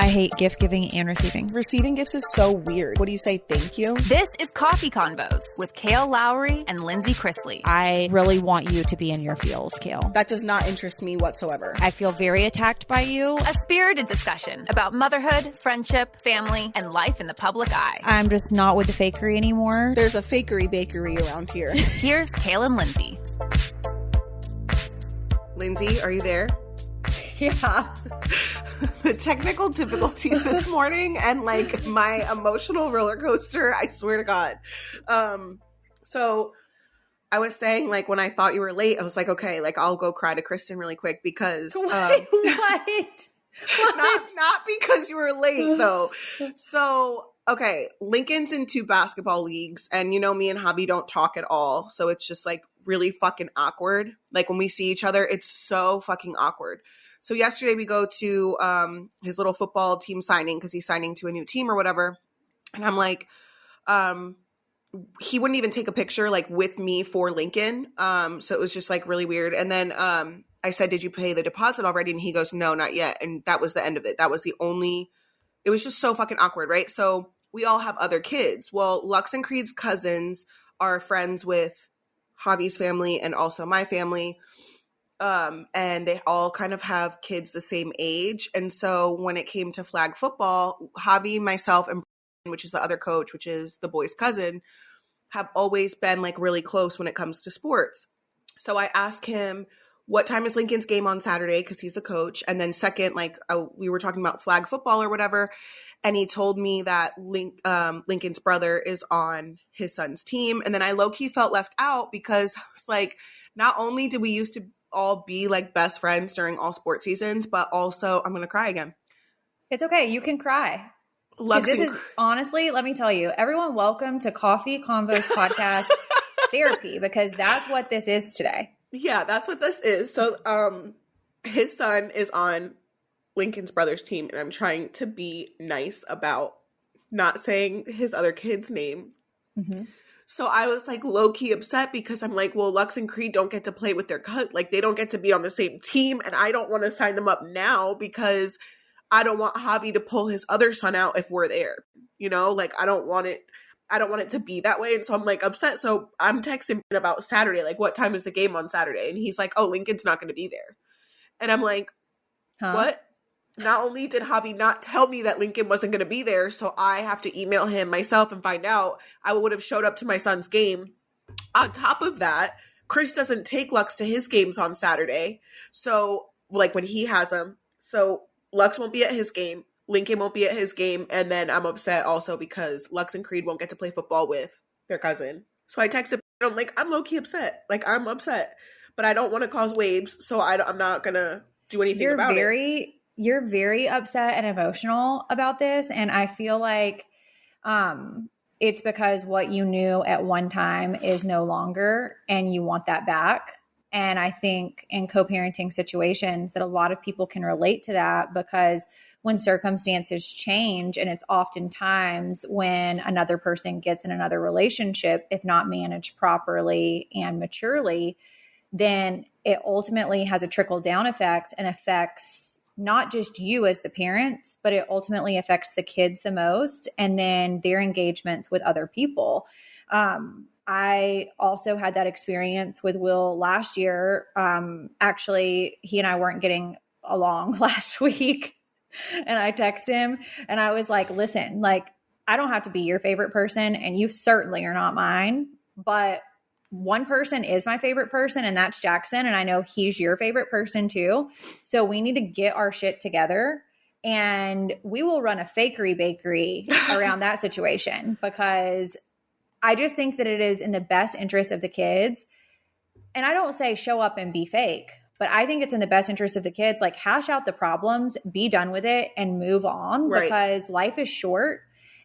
I hate gift giving and receiving. Receiving gifts is so weird. What do you say? Thank you? This is Coffee Convos with Kale Lowry and Lindsay Chrisley. I really want you to be in your feels, Kale. That does not interest me whatsoever. I feel very attacked by you. A spirited discussion about motherhood, friendship, family, and life in the public eye. I'm just not with the fakery anymore. There's a fakery bakery around here. Here's Kale and Lindsay. Lindsay, are you there? Yeah. The technical difficulties this morning and like my emotional roller coaster, I swear to God. So I was saying, like, when I thought you were late, I was like, okay, like, I'll go cry to Kristen really quick because Wait, what? not because you were late though. So okay, Lincoln's in 2 basketball leagues, and you know me and Javi don't talk at all, so it's just like really fucking awkward. Like when we see each other, it's so fucking awkward. So yesterday we go to his little football team signing because he's signing to a new team or whatever. And I'm like, he wouldn't even take a picture like with me for Lincoln. So it was just like really weird. And then I said, did you pay the deposit already? And he goes, no, not yet. And that was the end of it. That was the only, it was just so fucking awkward, right? So we all have other kids. Well, Lux and Creed's cousins are friends with Javi's family and also my family. And they all kind of have kids the same age. And so when it came to flag football, Javi, myself, and Brian, which is the other coach, which is the boy's cousin, have always been like really close when it comes to sports. So I asked him, what time is Lincoln's game on Saturday? Because he's the coach. And then second, like we were talking about flag football or whatever. And he told me that Lincoln's brother is on his son's team. And then I low-key felt left out because I was like, not only did we used to all be like best friends during all sports seasons, but also I'm gonna cry again. It's okay, you can cry. This is honestly, let me tell you, everyone, welcome to Coffee Convos podcast therapy, because that's what this is today. Yeah, that's what this is. So his son is on Lincoln's brother's team, and I'm trying to be nice about not saying his other kid's name. Mm-hmm. So I was like low-key upset because I'm like, well, Lux and Creed don't get to play with their like they don't get to be on the same team, and I don't want to sign them up now because I don't want Javi to pull his other son out if we're there. You know, like I don't want it to be that way. And so I'm like upset. So I'm texting about Saturday, like what time is the game on Saturday? And he's like, oh, Lincoln's not going to be there. And I'm like, what? Not only did Javi not tell me that Lincoln wasn't going to be there, so I have to email him myself and find out. I would have showed up to my son's game. On top of that, Chris doesn't take Lux to his games on Saturday. So, like, when he has them. So, Lux won't be at his game. Lincoln won't be at his game. And then I'm upset also because Lux and Creed won't get to play football with their cousin. So, I texted, and I'm like, I'm low-key upset. Like, I'm upset. But I don't want to cause waves, so I'm not going to do anything about it. You're very upset and emotional about this. And I feel like it's because what you knew at one time is no longer, and you want that back. And I think in co-parenting situations that a lot of people can relate to that, because when circumstances change, and it's oftentimes when another person gets in another relationship, if not managed properly and maturely, then it ultimately has a trickle-down effect and affects not just you as the parents, but it ultimately affects the kids the most, and then their engagements with other people. I also had that experience with Will last year. Actually, he and I weren't getting along last week, and I texted him and I was like, listen, like, I don't have to be your favorite person, and you certainly are not mine, but one person is my favorite person, and that's Jackson. And I know he's your favorite person too. So we need to get our shit together, and we will run a fakery bakery around that situation, because I just think that it is in the best interest of the kids. And I don't say show up and be fake, but I think it's in the best interest of the kids. Like, hash out the problems, be done with it, and move on, right? Because life is short.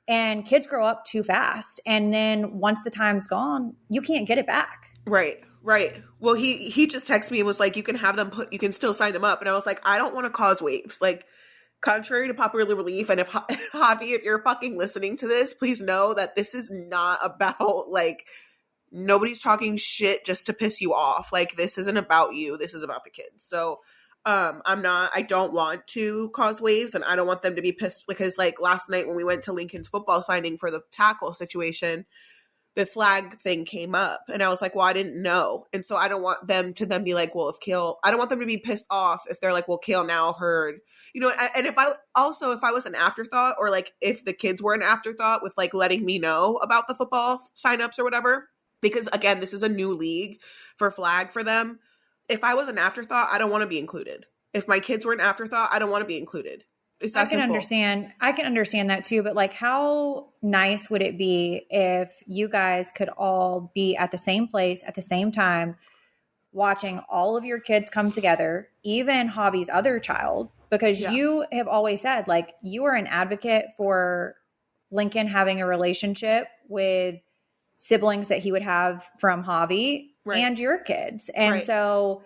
And kids grow up too fast. And then once the time's gone, you can't get it back. Right. Well, he just texted me and was like, you can have them you can still sign them up. And I was like, I don't want to cause waves. Like, contrary to popular belief, and if Javi, if you're fucking listening to this, please know that this is not about, like, nobody's talking shit just to piss you off. Like, this isn't about you. This is about the kids. So I don't want to cause waves, and I don't want them to be pissed because like last night when we went to Lincoln's football signing for the tackle situation, the flag thing came up and I was like, well, I didn't know. And so I don't want them to then be like, well, I don't want them to be pissed off if they're like, well, Kale now heard, and if I was an afterthought, or like if the kids were an afterthought with like letting me know about the football signups or whatever, because again, this is a new league for flag for them. If I was an afterthought, I don't want to be included. If my kids were an afterthought, I don't want to be included. It's that simple. I can understand that too, but like how nice would it be if you guys could all be at the same place at the same time, watching all of your kids come together, even Javi's other child, because you have always said like you are an advocate for Lincoln having a relationship with siblings that he would have from Javi and your kids. And so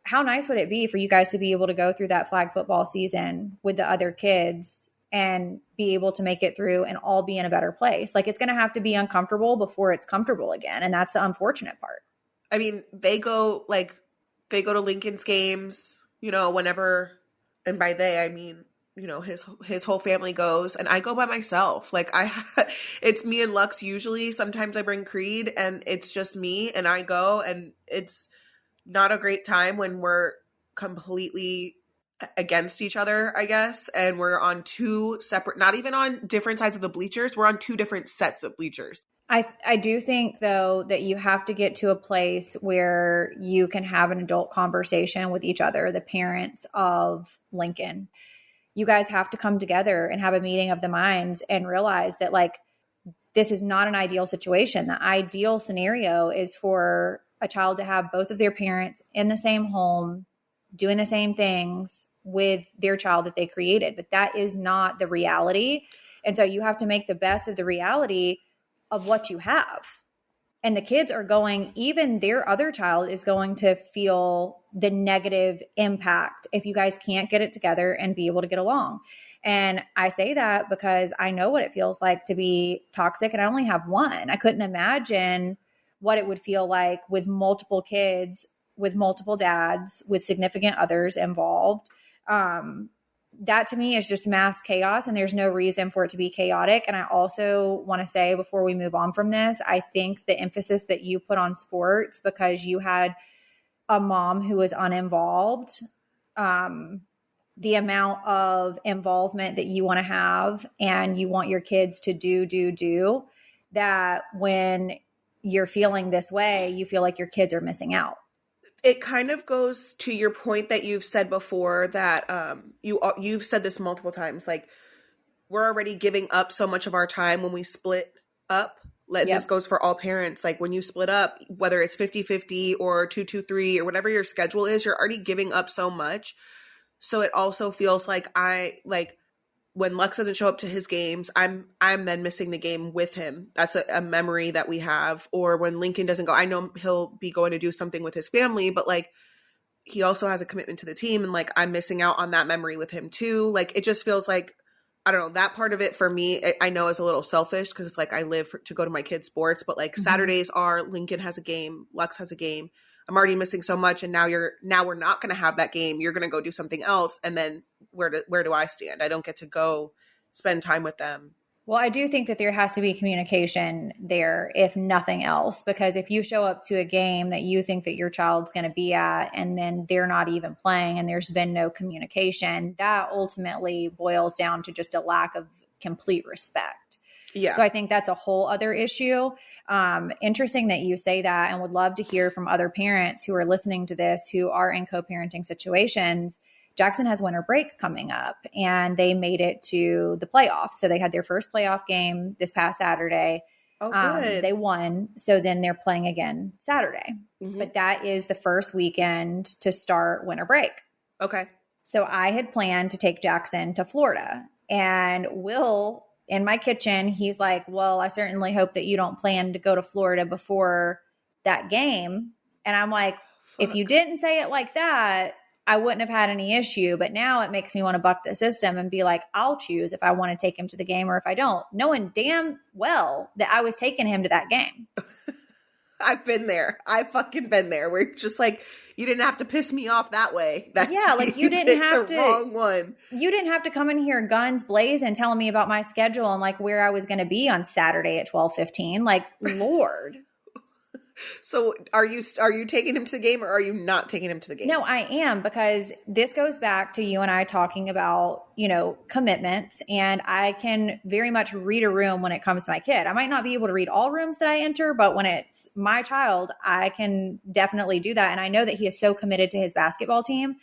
how nice would it be for you guys to be able to go through that flag football season with the other kids and be able to make it through and all be in a better place? Like it's going to have to be uncomfortable before it's comfortable again. And that's the unfortunate part. I mean, they go to Lincoln's games, whenever, and by they, I mean, his whole family goes, and I go by myself. Like it's me and Lux usually. Sometimes I bring Creed and it's just me and I go, and it's not a great time when we're completely against each other, I guess. And we're on two separate, not even on different sides of the bleachers. We're on two different sets of bleachers. I do think though that you have to get to a place where you can have an adult conversation with each other, the parents of Lincoln. You guys have to come together and have a meeting of the minds and realize that like, this is not an ideal situation. The ideal scenario is for a child to have both of their parents in the same home, doing the same things with their child that they created. But that is not the reality. And so you have to make the best of the reality of what you have. And the kids are going, even their other child is going to feel the negative impact if you guys can't get it together and be able to get along. And I say that because I know what it feels like to be toxic, and I only have one. I couldn't imagine what it would feel like with multiple kids, with multiple dads, with significant others involved. That to me is just mass chaos, and there's no reason for it to be chaotic. And I also want to say before we move on from this, I think the emphasis that you put on sports, because you had a mom who was uninvolved, the amount of involvement that you want to have and you want your kids to do, that when you're feeling this way, you feel like your kids are missing out. It kind of goes to your point that you've said before that you've said this multiple times, like we're already giving up so much of our time when we split up. This goes for all parents. Like when you split up, whether it's 50-50 or 2-2-3 or whatever your schedule is, you're already giving up so much. So it also feels like when Lux doesn't show up to his games, I'm then missing the game with him. That's a memory that we have. Or when Lincoln doesn't go, I know he'll be going to do something with his family, but like he also has a commitment to the team, and like I'm missing out on that memory with him too. Like it just feels like, I don't know, that part of it for me, I know is a little selfish because it's like I live to go to my kids' sports, but like Saturdays are Lincoln has a game, Lux has a game. I'm already missing so much, and now we're not going to have that game. You're going to go do something else, and then where do I stand? I don't get to go spend time with them. Well, I do think that there has to be communication there, if nothing else, because if you show up to a game that you think that your child's going to be at, and then they're not even playing, and there's been no communication, that ultimately boils down to just a lack of complete respect. Yeah. So I think that's a whole other issue. Interesting that you say that, and would love to hear from other parents who are listening to this who are in co-parenting situations. Jackson has winter break coming up, and they made it to the playoffs. So they had their first playoff game this past Saturday. Oh, good. They won. So then they're playing again Saturday. Mm-hmm. But that is the first weekend to start winter break. Okay. So I had planned to take Jackson to Florida, and Will, in my kitchen, he's like, well, I certainly hope that you don't plan to go to Florida before that game. And I'm like, if you didn't say it like that, I wouldn't have had any issue. But now it makes me want to buck the system and be like, I'll choose if I want to take him to the game or if I don't, knowing damn well that I was taking him to that game. I've been there. I've fucking been there. Where you're just like, you didn't have to piss me off that way. That's, Yeah, like you didn't have the to. wrong one. You didn't have to come in here guns blazing telling me about my schedule and like where I was going to be on Saturday at 12:15. Like, Lord. So are you taking him to the game or are you not taking him to the game? No, I am, because this goes back to you and I talking about, commitments, and I can very much read a room when it comes to my kid. I might not be able to read all rooms that I enter, but when it's my child, I can definitely do that. And I know that he is so committed to his basketball team.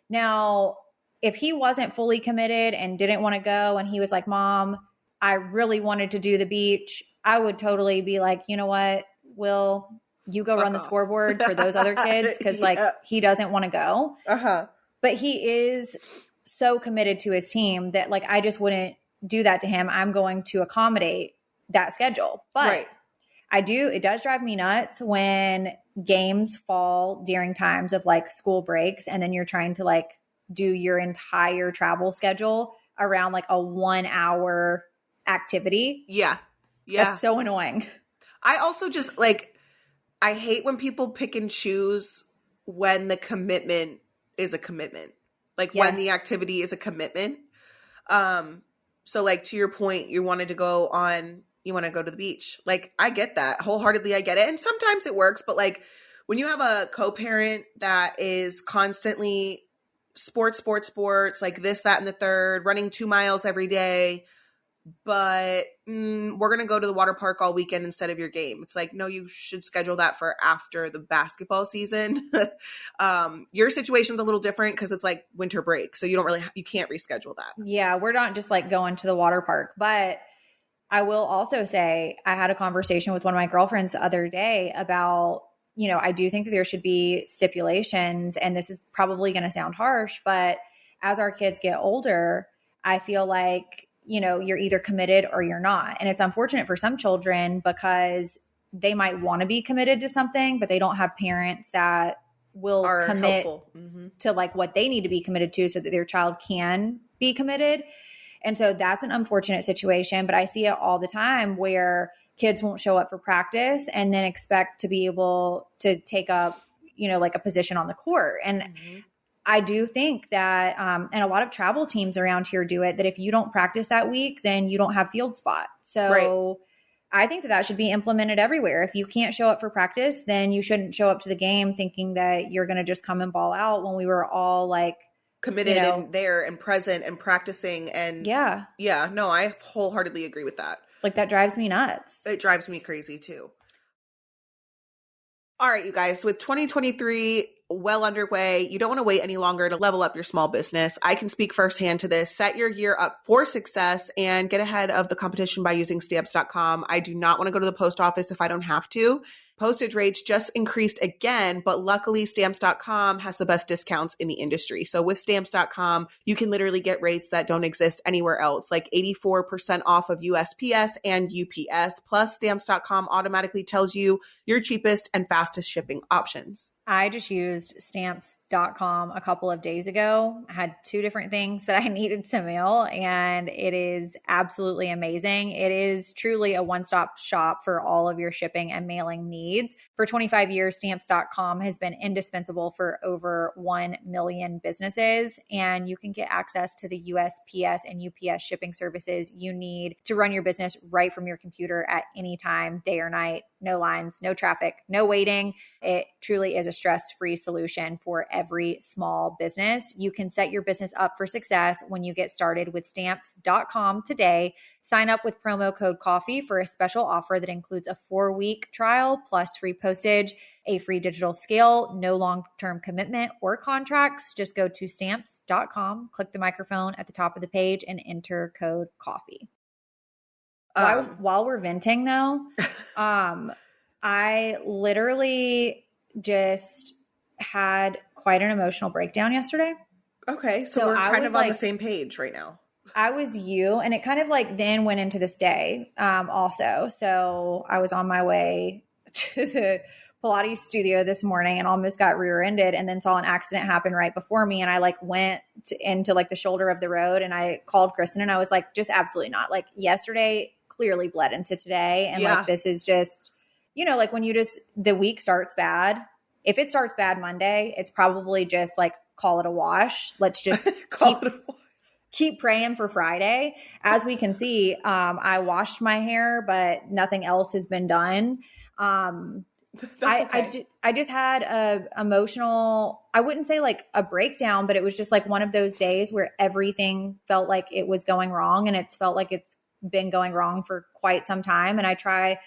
Now, if he wasn't fully committed and didn't want to go and he was like, Mom, I really wanted to do the beach, I would totally be like, you know what? Will you go run the scoreboard for those other kids? Because he doesn't want to go. But he is so committed to his team that like I just wouldn't do that to him. I'm going to accommodate that schedule. But it does drive me nuts when games fall during times of like school breaks and then you're trying to like do your entire travel schedule around like a 1 hour activity. Yeah. That's so annoying. I also just I hate when people pick and choose when the commitment is a commitment. Like when the activity is a commitment. So like to your point, you want to go to the beach. Like I get that wholeheartedly. I get it. And sometimes it works, but like when you have a co-parent that is constantly sports, like this, that, and the third, running 2 miles every day, but we're going to go to the water park all weekend instead of your game. It's like, no, you should schedule that for after the basketball season. Your situation's a little different because it's like winter break. So you can't reschedule that. Yeah. We're not just like going to the water park, but I will also say I had a conversation with one of my girlfriends the other day about, I do think that there should be stipulations, and this is probably going to sound harsh, but as our kids get older, I feel like you're either committed or you're not. And it's unfortunate for some children because they might want to be committed to something, but they don't have parents that will commit to like what they need to be committed to so that their child can be committed. And so that's an unfortunate situation, but I see it all the time where kids won't show up for practice and then expect to be able to take up, like a position on the court. And I do think that, and a lot of travel teams around here do it, that if you don't practice that week, then you don't have field spot. So I think that should be implemented everywhere. If you can't show up for practice, then you shouldn't show up to the game thinking that you're going to just come and ball out when we were all like committed and there and present and practicing. And no, I wholeheartedly agree with that. Like that drives me nuts. It drives me crazy too. All right, you guys, with 2023 well underway, you don't want to wait any longer to level up your small business. I can speak firsthand to this. Set your year up for success and get ahead of the competition by using Stamps.com. I do not want to go to the post office if I don't have to. Postage rates just increased again, but luckily Stamps.com has the best discounts in the industry. So with Stamps.com, you can literally get rates that don't exist anywhere else, like 84% off of USPS and UPS. Plus, Stamps.com automatically tells you your cheapest and fastest shipping options. I just used Stamps.com a couple of days ago. I had 2 different things that I needed to mail, and it is absolutely amazing. It is truly a one-stop shop for all of your shipping and mailing needs. For 25 years, Stamps.com has been indispensable for over 1 million businesses, and you can get access to the USPS and UPS shipping services you need to run your business right from your computer at any time, day or night. No lines, no traffic, no waiting. It truly is a stress-free solution for every small business. You can set your business up for success when you get started with Stamps.com today. Sign up with promo code COFFEE for a special offer that includes a 4-week trial plus free postage, a free digital scale, no long-term commitment or contracts. Just go to Stamps.com, click the microphone at the top of the page, and enter code COFFEE. While we're venting though, I literally just had quite an emotional breakdown yesterday. Okay. So we're kind of on the same page right now. I was you, and it kind of like then went into this day also. So I was on my way to the Pilates studio this morning and almost got rear-ended, and then saw an accident happen right before me. And I like went into like the shoulder of the road, and I called Kristen and I was like, just absolutely not. Like yesterday clearly bled into today. And like, this is just you know, like when the week starts bad, if it starts bad Monday, it's probably just like, call it a wash. Let's just keep praying for Friday. As we can see, I washed my hair, but nothing else has been done. I just had a emotional, I wouldn't say like a breakdown, but it was just like one of those days where everything felt like it was going wrong, and it's felt like it's been going wrong for quite some time. And I try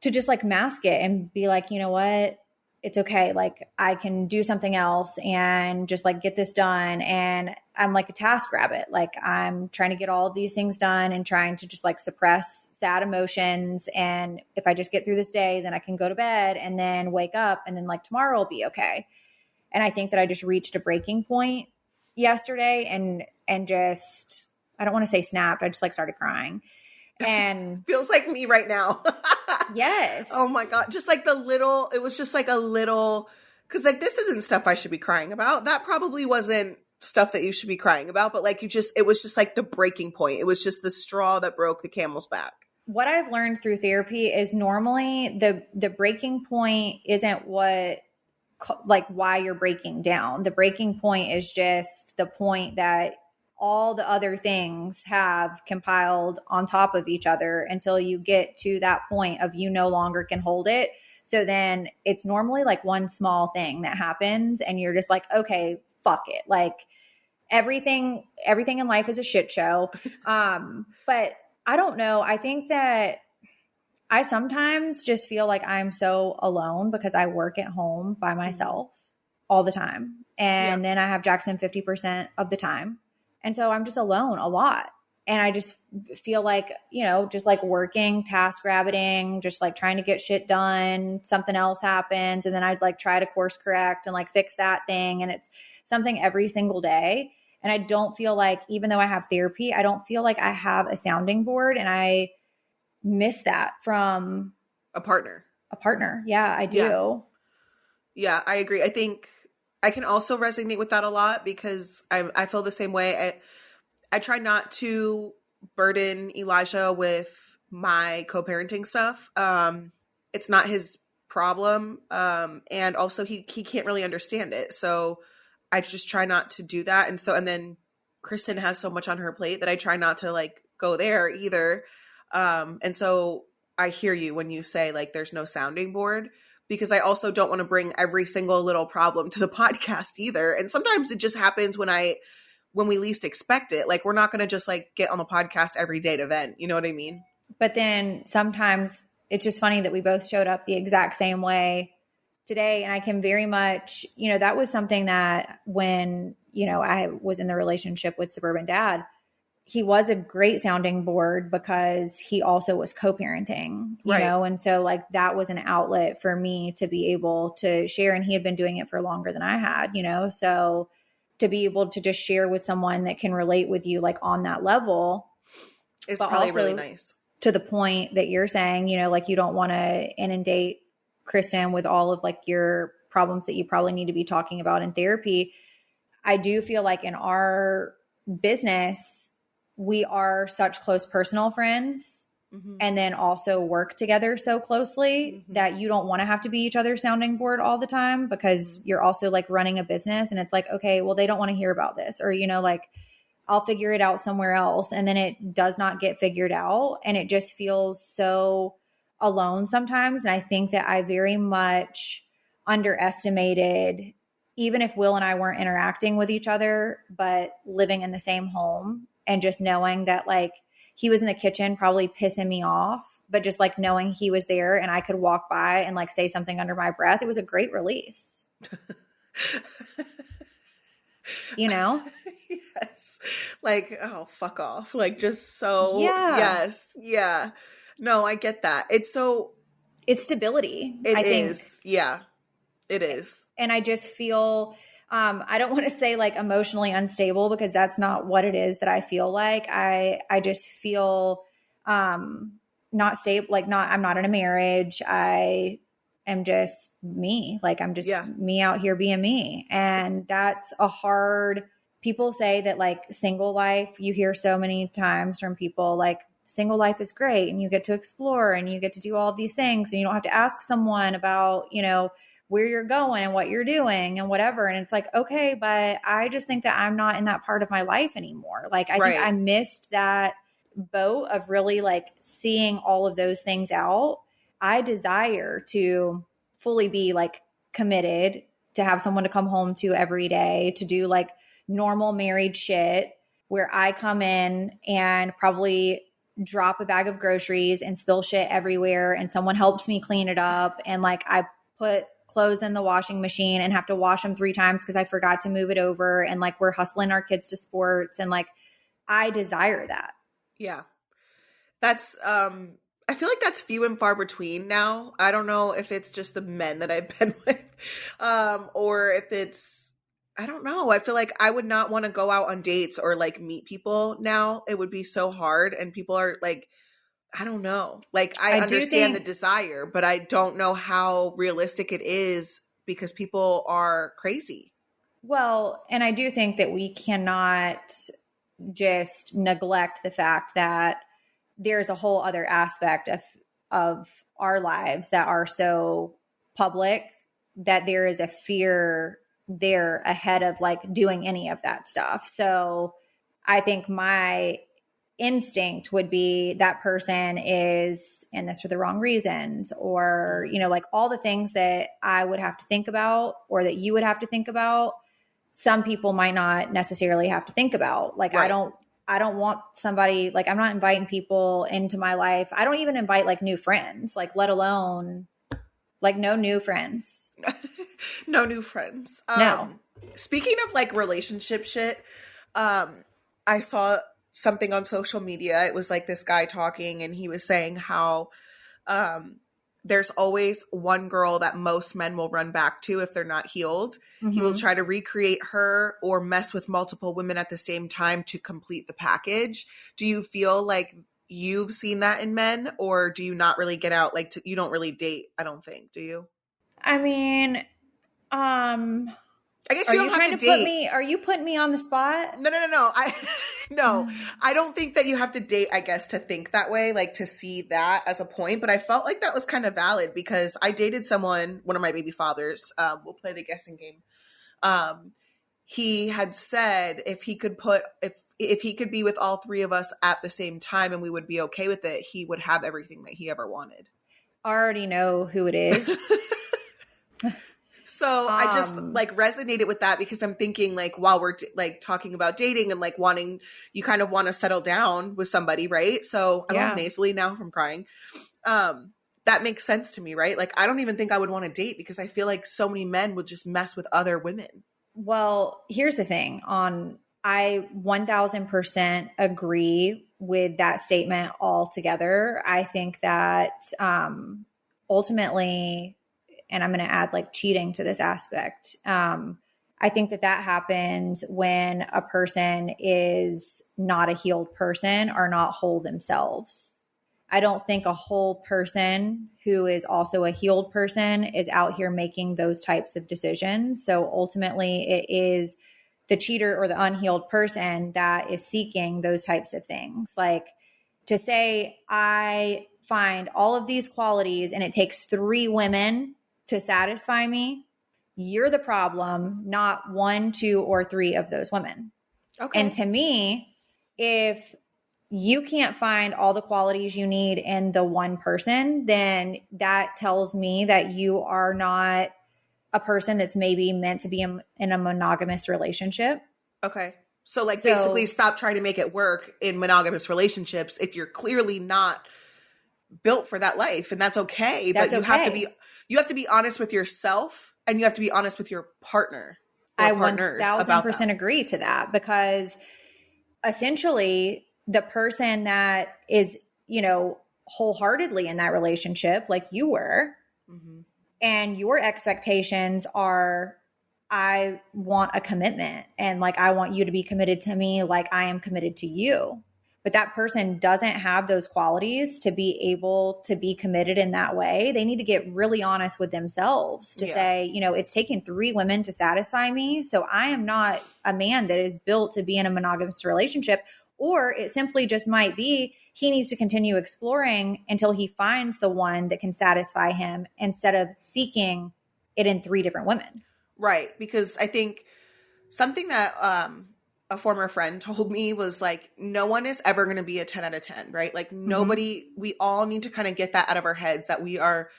to just like mask it and be like, you know what? It's okay. Like I can do something else and just like get this done. And I'm like a task rabbit. Like I'm trying to get all of these things done and trying to just like suppress sad emotions. And if I just get through this day, then I can go to bed and then wake up and then like tomorrow will be okay. And I think that I just reached a breaking point yesterday and just, I don't want to say snapped. I just like started crying. And feels like me right now. Yes. Oh my God. Just like it was just like a little, because like this isn't stuff I should be crying about. That probably wasn't stuff that you should be crying about, but like it was just like the breaking point. It was just the straw that broke the camel's back. What I've learned through therapy is normally the breaking point isn't what, like why you're breaking down. The breaking point is just the point that all the other things have compiled on top of each other until you get to that point of you no longer can hold it. So then it's normally like one small thing that happens and you're just like, okay, fuck it. Like everything in life is a shit show. But I don't know. I think that I sometimes just feel like I'm so alone because I work at home by myself all the time. And then I have Jackson 50% of the time. And so I'm just alone a lot. And I just feel like, you know, just like working, task rabbiting, just like trying to get shit done. Something else happens. And then I'd like try to course correct and like fix that thing. And it's something every single day. And I don't feel like, even though I have therapy, I don't feel like I have a sounding board. And I miss that from a partner. Yeah, I do. Yeah, I agree. I think I can also resonate with that a lot because I feel the same way. I try not to burden Elijah with my co-parenting stuff. It's not his problem. And also he can't really understand it. So I just try not to do that. And then Kristen has so much on her plate that I try not to like go there either. And so I hear you when you say like there's no sounding board, because I also don't want to bring every single little problem to the podcast either. And sometimes it just happens when we least expect it. Like we're not going to just like get on the podcast every day to vent. You know what I mean? But then sometimes it's just funny that we both showed up the exact same way today. And I can very much, you know, that was something that when, you know, I was in the relationship with Suburban Dad, he was a great sounding board because he also was co-parenting, you know? And so like that was an outlet for me to be able to share. And he had been doing it for longer than I had, you know? So to be able to just share with someone that can relate with you, like on that level, is probably really nice. To the point that you're saying, you know, like you don't want to inundate Kristen with all of like your problems that you probably need to be talking about in therapy. I do feel like in our business, we are such close personal friends and then also work together so closely that you don't want to have to be each other's sounding board all the time because you're also like running a business and it's like, okay, well, they don't want to hear about this, or, you know, like I'll figure it out somewhere else. And then it does not get figured out. And it just feels so alone sometimes. And I think that I very much underestimated, even if Will and I weren't interacting with each other, but living in the same home, and just knowing that like he was in the kitchen probably pissing me off, but just like knowing he was there and I could walk by and like say something under my breath, it was a great release. You know? Yes. Like, oh, fuck off. Like just so, yeah. Yes. Yeah. No, I get that. It's stability. I think. Yeah, it is. And I just feel, I don't want to say like emotionally unstable because that's not what it is that I feel like. I just feel not stable, like I'm not in a marriage. I am just me. Like I'm just me out here being me. And that's a hard, people say that like single life, you hear so many times from people like single life is great and you get to explore and you get to do all of these things and you don't have to ask someone about, where you're going and what you're doing and whatever. And it's like, okay, but I just think that I'm not in that part of my life anymore. Like, I think I missed that boat of really like seeing all of those things out. I desire to fully be like committed, to have someone to come home to every day, to do like normal married shit where I come in and probably drop a bag of groceries and spill shit everywhere and someone helps me clean it up. And like I put clothes in the washing machine and have to wash them 3 times because I forgot to move it over. And like we're hustling our kids to sports. And like I desire that. Yeah. That's, I feel like that's few and far between now. I don't know if it's just the men that I've been with, or if it's, I don't know. I feel like I would not want to go out on dates or like meet people now. It would be so hard. And people are like, I don't know. Like I understand the desire, but I don't know how realistic it is because people are crazy. Well, and I do think that we cannot just neglect the fact that there's a whole other aspect of our lives that are so public that there is a fear there ahead of like doing any of that stuff. So I think my instinct would be that person is in this for the wrong reasons, or, like all the things that I would have to think about or that you would have to think about. Some people might not necessarily have to think about. Like, right. I don't want somebody, like, I'm not inviting people into my life. I don't even invite like new friends, like, let alone like no new friends. No new friends. No. Speaking of like relationship shit, I saw something on social media. It was like this guy talking and he was saying how there's always one girl that most men will run back to if they're not healed. Mm-hmm. He will try to recreate her or mess with multiple women at the same time to complete the package. Do you feel like you've seen that in men, or do you not really get out? Like, you don't really date, I don't think. Do you? I mean, I guess you don't have to date. Are you putting me on the spot? No. I don't think that you have to date, I guess, to think that way, like to see that as a point. But I felt like that was kind of valid because I dated someone, one of my baby fathers. We'll play the guessing game. He had said if he could be with all 3 of us at the same time and we would be okay with it, he would have everything that he ever wanted. I already know who it is. So I just like resonated with that because I'm thinking like while we're like talking about dating and like you kind of want to settle down with somebody, right? So I'm all nasally now from crying. That makes sense to me, right? Like I don't even think I would want to date because I feel like so many men would just mess with other women. Well, here's the thing. I 1000% agree with that statement altogether. I think that ultimately, and I'm going to add like cheating to this aspect. I think that happens when a person is not a healed person or not whole themselves. I don't think a whole person who is also a healed person is out here making those types of decisions. So ultimately it is the cheater or the unhealed person that is seeking those types of things. Like to say, I find all of these qualities and it takes 3 women to satisfy me, you're the problem, not 1, 2, or 3 of those women. Okay. And to me, if you can't find all the qualities you need in the one person, then that tells me that you are not a person that's maybe meant to be in a monogamous relationship. Okay. So basically stop trying to make it work in monogamous relationships if you're clearly not built for that life, and that's okay. But you have to be honest with yourself and you have to be honest with your partner. I 1000% agree to that because essentially the person that is, wholeheartedly in that relationship, like you were, mm-hmm. and your expectations are, I want a commitment and like, I want you to be committed to me like I am committed to you. But that person doesn't have those qualities to be able to be committed in that way. They need to get really honest with themselves to say, it's taken 3 women to satisfy me. So I am not a man that is built to be in a monogamous relationship, Or it simply just might be he needs to continue exploring until he finds the one that can satisfy him instead of seeking it in 3 different women. Right. Because I think something that a former friend told me was like, no one is ever going to be a 10 out of 10, right? Like nobody, we all need to kind of get that out of our heads that we are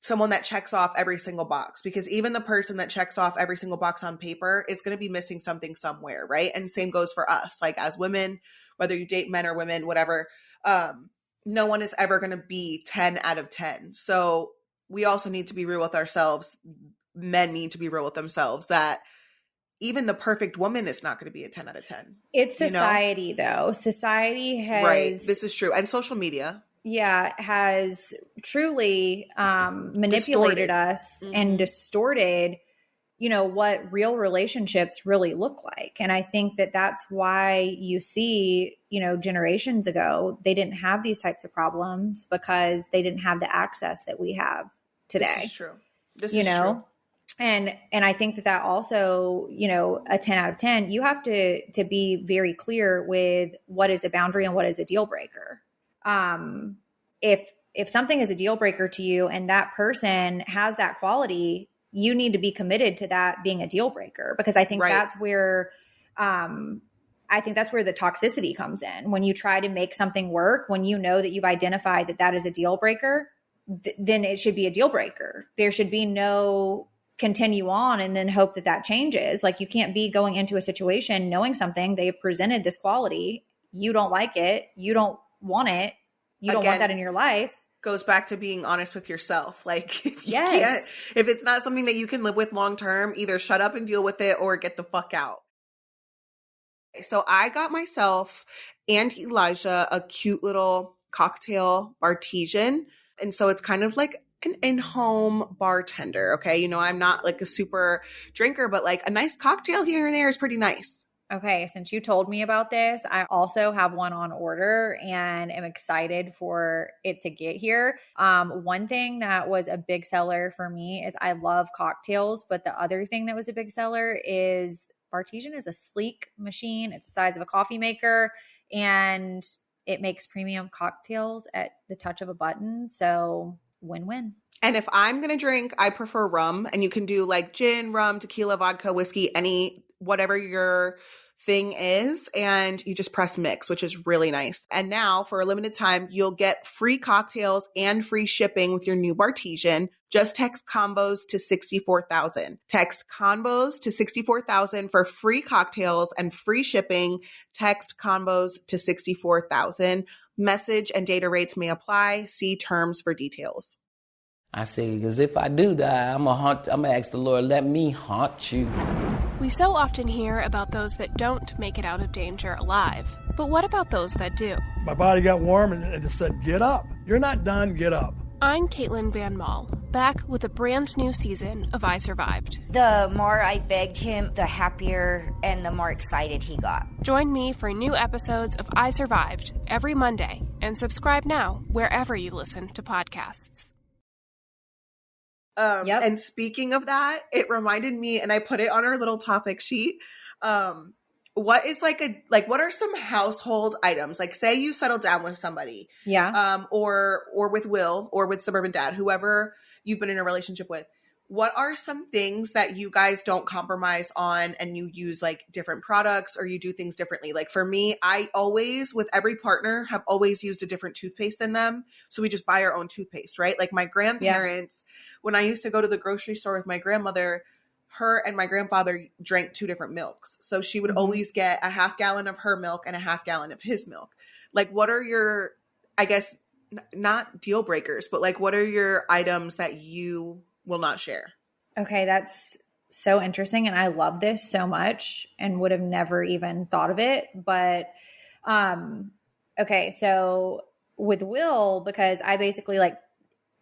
someone that checks off every single box, because even the person that checks off every single box on paper is going to be missing something somewhere, right? And same goes for us, like as women, whether you date men or women, whatever, no one is ever going to be 10 out of 10. So we also need to be real with ourselves. Men need to be real with themselves that even the perfect woman is not going to be a 10 out of 10. It's society, though. Society has... Right. This is true. And social media. Yeah, has truly manipulated us and distorted, you know, what real relationships really look like. And I think that that's why you see, you know, generations ago, they didn't have these types of problems because they didn't have the access that we have today. This is true. This is true. And I think that also, you know, a 10 out of 10, you have to be very clear with what is a boundary and what is a deal breaker. If something is a deal breaker to you and that person has that quality, you need to be committed to that being a deal breaker, because I think that's where, the toxicity comes in. When you try to make something work, when you know that you've identified that that is a deal breaker, then it should be a deal breaker. There should be no continue on and then hope that that changes. Like you can't be going into a situation knowing something, they've presented this quality, you don't like it, you don't want it, you don't want that in your life. Goes back to being honest with yourself. Like if if it's not something that you can live with long term, either shut up and deal with it or get the fuck out. So I got myself and Elijah a cute little cocktail Bartesian. And so it's kind of like an in-home bartender. Okay. You know, I'm not like a super drinker, but like a nice cocktail here and there is pretty nice. Okay, since you told me about this, I also have one on order and am excited for it to get here. One thing that was a big seller for me is I love cocktails, but the other thing that was a big seller is Bartesian is a sleek machine. It's the size of a coffee maker and it makes premium cocktails at the touch of a button. So win-win. And if I'm going to drink, I prefer rum, and you can do like gin, rum, tequila, vodka, whiskey, whatever your thing is, and you just press mix, which is really nice. And now for a limited time, you'll get free cocktails and free shipping with your new Bartesian. Just text combos to 64,000. Text combos to 64,000 for free cocktails and free shipping. Text combos to 64,000. Message and data rates may apply. See terms for details. I say, because if I do die, I'm gonna ask the Lord, let me haunt you. We so often hear about those that don't make it out of danger alive. But what about those that do? My body got warm and it just said, get up. You're not done, get up. I'm Caitlin Van Mall, back with a brand new season of I Survived. The more I begged him, the happier and the more excited he got. Join me for new episodes of I Survived every Monday, and subscribe now wherever you listen to podcasts. And speaking of that, it reminded me, and I put it on our little topic sheet. What is what are some household items? Like say you settle down with somebody. Yeah. Or with Will or with Suburban Dad, whoever you've been in a relationship with. What are some things that you guys don't compromise on and you use like different products or you do things differently? Like for me, I always, with every partner, have always used a different toothpaste than them. So we just buy our own toothpaste, right? Like my grandparents, when I used to go to the grocery store with my grandmother, her and my grandfather drank 2 different milks. So she would always get a half gallon of her milk and a half gallon of his milk. Like what are your, I guess, not deal breakers, but like what are your items that you will not share? Okay, that's so interesting. And I love this so much and would have never even thought of it. But okay, so with Will, because I basically like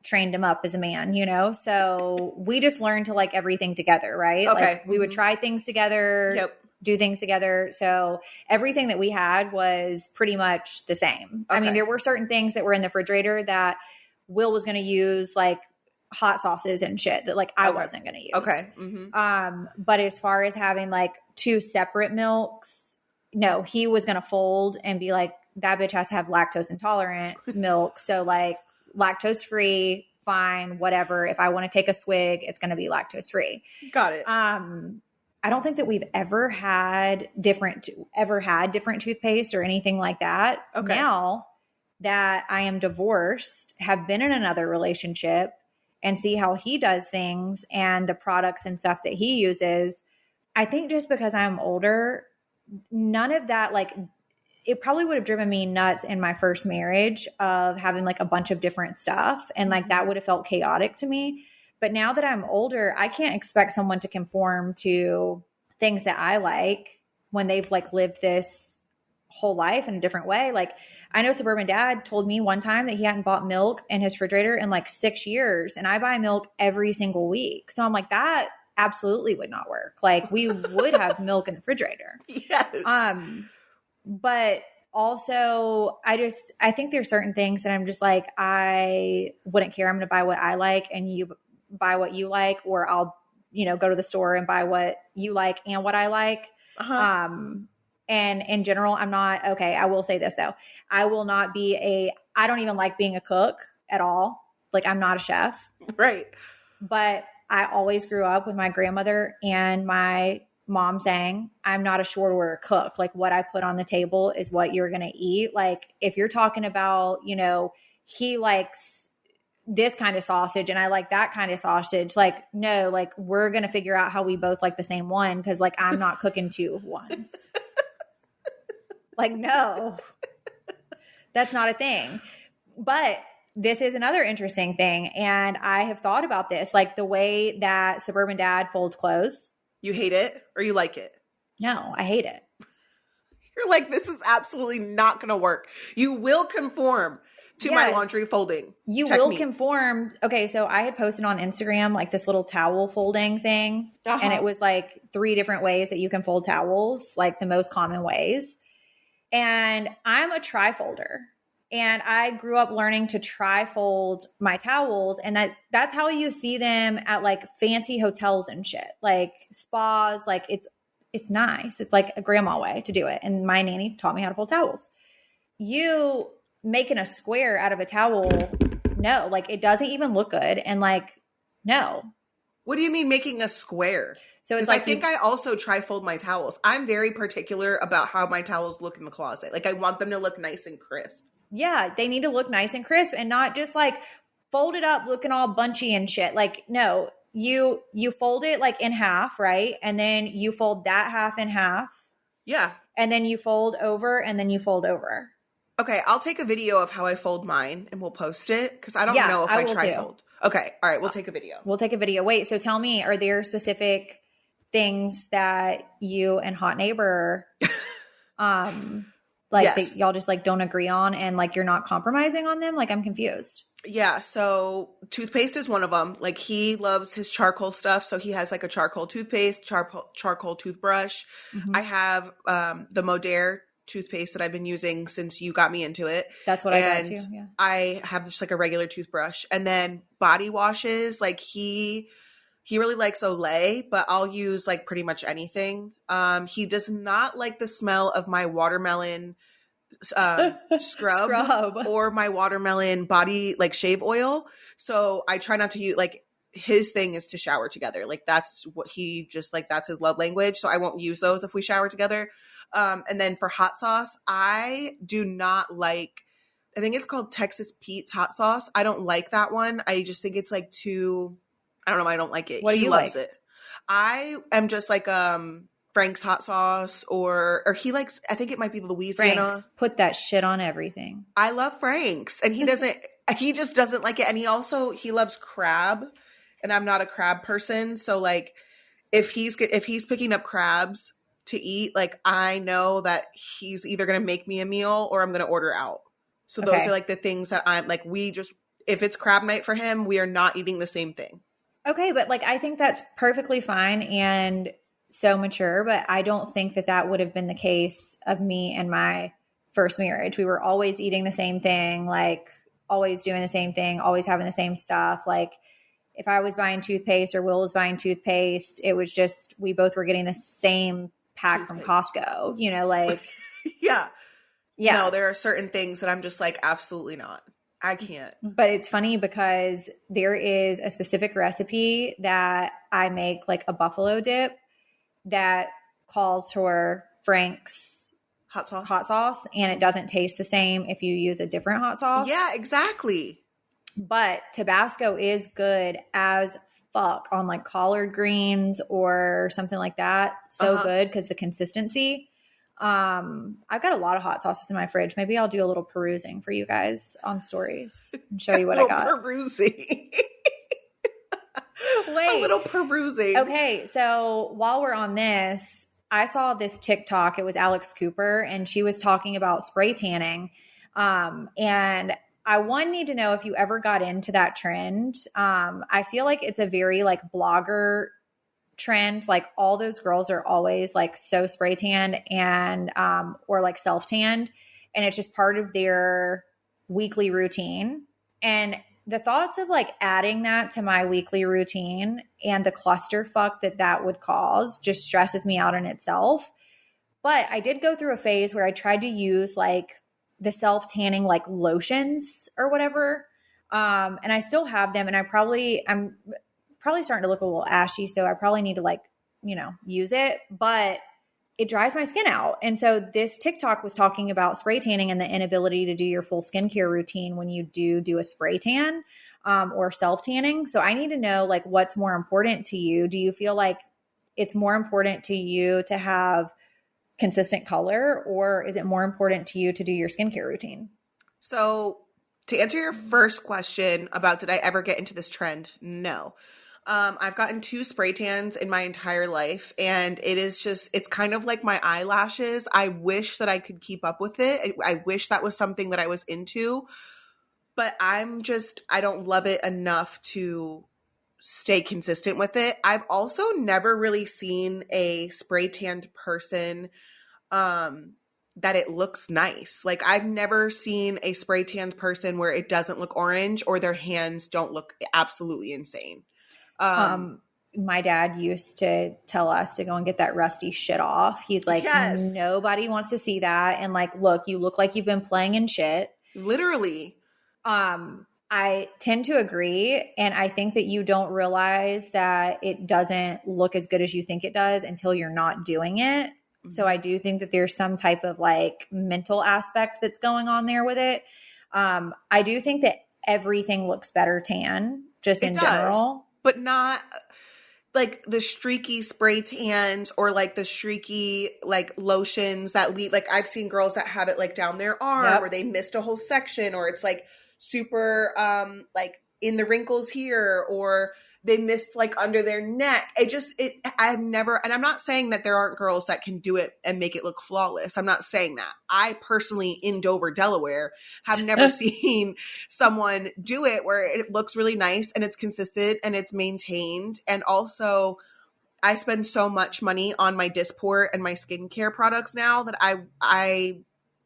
trained him up as a man, you know? So we just learned to like everything together, right? Okay. Like we would try things together, do things together. So everything that we had was pretty much the same. Okay. I mean, there were certain things that were in the refrigerator that Will was going to use, like hot sauces and shit that like I wasn't going to use. Okay. But as far as having like 2 separate milks, no, he was going to fold and be like, that bitch has to have lactose intolerant milk. So like lactose free, fine, whatever. If I want to take a swig, it's going to be lactose free. Got it. I don't think that we've ever had different toothpaste or anything like that. Okay. Now that I am divorced, have been in another relationship, and see how he does things and the products and stuff that he uses, I think just because I'm older, none of that, like, it probably would have driven me nuts in my first marriage of having like a bunch of different stuff. And like that would have felt chaotic to me. But now that I'm older, I can't expect someone to conform to things that I like when they've like lived this whole life in a different way. Like I know Suburban Dad told me one time that he hadn't bought milk in his refrigerator in like 6 years. And I buy milk every single week. So I'm like, that absolutely would not work. Like we would have milk in the refrigerator. Yes. But also I think there's certain things that I'm just like, I wouldn't care. I'm going to buy what I like and you buy what you like, or I'll, go to the store and buy what you like and what I like. Uh-huh. And in general, I'm not, okay, I will say this though. I will not be I don't even like being a cook at all. Like I'm not a chef. Right. But I always grew up with my grandmother and my mom saying, I'm not a short order cook. Like what I put on the table is what you're going to eat. Like if you're talking about, he likes this kind of sausage and I like that kind of sausage, like, no, like we're going to figure out how we both like the same one. Cause like, I'm not cooking two ones. Like, no, that's not a thing. But this is another interesting thing. And I have thought about this, like the way that Suburban Dad folds clothes. You hate it or you like it? No, I hate it. You're like, this is absolutely not going to work. You will conform to my laundry folding You technique. will conform. Okay, so I had posted on Instagram like this little towel folding thing. And it was like 3 different ways that you can fold towels, like the most common ways. And I'm a tri-folder. And I grew up learning to tri-fold my towels. And that's how you see them at like fancy hotels and shit, like spas. Like it's nice. It's like a grandma way to do it. And my nanny taught me how to fold towels. You making a square out of a towel, no, like it doesn't even look good. And like, no. What do you mean making a square? So it's like like I think I also tri-fold my towels. I'm very particular about how my towels look in the closet. Like I want them to look nice and crisp. Yeah, they need to look nice and crisp and not just like folded up looking all bunchy and shit. Like, no, you fold it like in half, right? And then you fold that half in half. Yeah. And then you fold over and then you fold over. Okay, I'll take a video of how I fold mine and we'll post it because I don't know if I tri-fold. Okay, all right, we'll take a video. We'll take a video. Wait, so tell me, are there specific things that you and Hot Neighbor that y'all just like don't agree on and like you're not compromising on them? Like I'm confused. Yeah, so toothpaste is one of them. Like he loves his charcoal stuff, so he has like a charcoal toothpaste, charcoal toothbrush. Mm-hmm. I have the Modere toothpaste that I've been using since you got me into it. That's what I got too. Yeah. I have just like a regular toothbrush, and then body washes. Like he really likes Olay, but I'll use like pretty much anything. He does not like the smell of my watermelon scrub or my watermelon body like shave oil. So I try not to use like his thing is to shower together. Like that's what he just like, that's his love language. So I won't use those if we shower together. And then for hot sauce, I do not like, I think it's called Texas Pete's hot sauce. I don't like that one. I just think it's like too, I don't know. I don't like it. What do he you loves like? it. I am just like Frank's hot sauce or he likes, I think it might be Louisiana. Frank's, put that shit on everything. I love Frank's and he doesn't, he just doesn't like it. And he loves crab and I'm not a crab person. So like if he's picking up crabs to eat, like I know that he's either going to make me a meal or I'm going to order out. So those are like the things that I'm like, if it's crab night for him, we are not eating the same thing. Okay. But like, I think that's perfectly fine and so mature, but I don't think that would have been the case of me and my first marriage. We were always eating the same thing, like always doing the same thing, always having the same stuff. Like if I was buying toothpaste or Will was buying toothpaste, it was just, we both were getting the same pack from Costco, you know, like. Yeah. Yeah. No, there are certain things that I'm just like, absolutely not. I can't. But it's funny because there is a specific recipe that I make, like a buffalo dip, that calls for Frank's hot sauce, and it doesn't taste the same if you use a different hot sauce. Yeah, exactly. But Tabasco is good as fuck on like collard greens or something like that. So good because the consistency. I've got a lot of hot sauces in my fridge. Maybe I'll do a little perusing for you guys on stories and show you what I got. Perusing. Wait. A little perusing. Okay, so while we're on this, I saw this TikTok. It was Alex Cooper, and she was talking about spray tanning. And I need to know if you ever got into that trend. I feel like it's a very like blogger trend. Like all those girls are always like so spray tanned and or like self tanned, and it's just part of their weekly routine. And the thoughts of like adding that to my weekly routine and the clusterfuck that would cause just stresses me out in itself. But I did go through a phase where I tried to use like the self tanning like lotions or whatever, and I still have them, and I'm probably starting to look a little ashy, so I probably need to like, you know, use it, but it dries my skin out. And so this TikTok was talking about spray tanning and the inability to do your full skincare routine when you do a spray tan or self tanning. So I need to know like what's more important to you. Do you feel like it's more important to you to have consistent color, or is it more important to you to do your skincare routine? So to answer your first question about did I ever get into this trend? No. I've gotten 2 spray tans in my entire life, and it's kind of like my eyelashes. I wish that I could keep up with it. I wish that was something that I was into, but I don't love it enough to stay consistent with it. I've also never really seen a spray tanned person that it looks nice. Like I've never seen a spray tanned person where it doesn't look orange or their hands don't look absolutely insane. My dad used to tell us to go and get that rusty shit off. He's like, yes. Nobody wants to see that. And like, look, you look like you've been playing in shit. Literally. I tend to agree. And I think that you don't realize that it doesn't look as good as you think it does until you're not doing it. Mm-hmm. So I do think that there's some type of like mental aspect that's going on there with it. I do think that everything looks better tan just in general. But not like the streaky spray tans or like the streaky like lotions that leave. Like I've seen girls that have it like down their arm or they missed a whole section, or it's like super like in the wrinkles here, or they missed like under their neck. I've never, and I'm not saying that there aren't girls that can do it and make it look flawless. I'm not saying that. I personally in Dover, Delaware, have never seen someone do it where it looks really nice and it's consistent and it's maintained. And also I spend so much money on my Dysport and my skincare products now that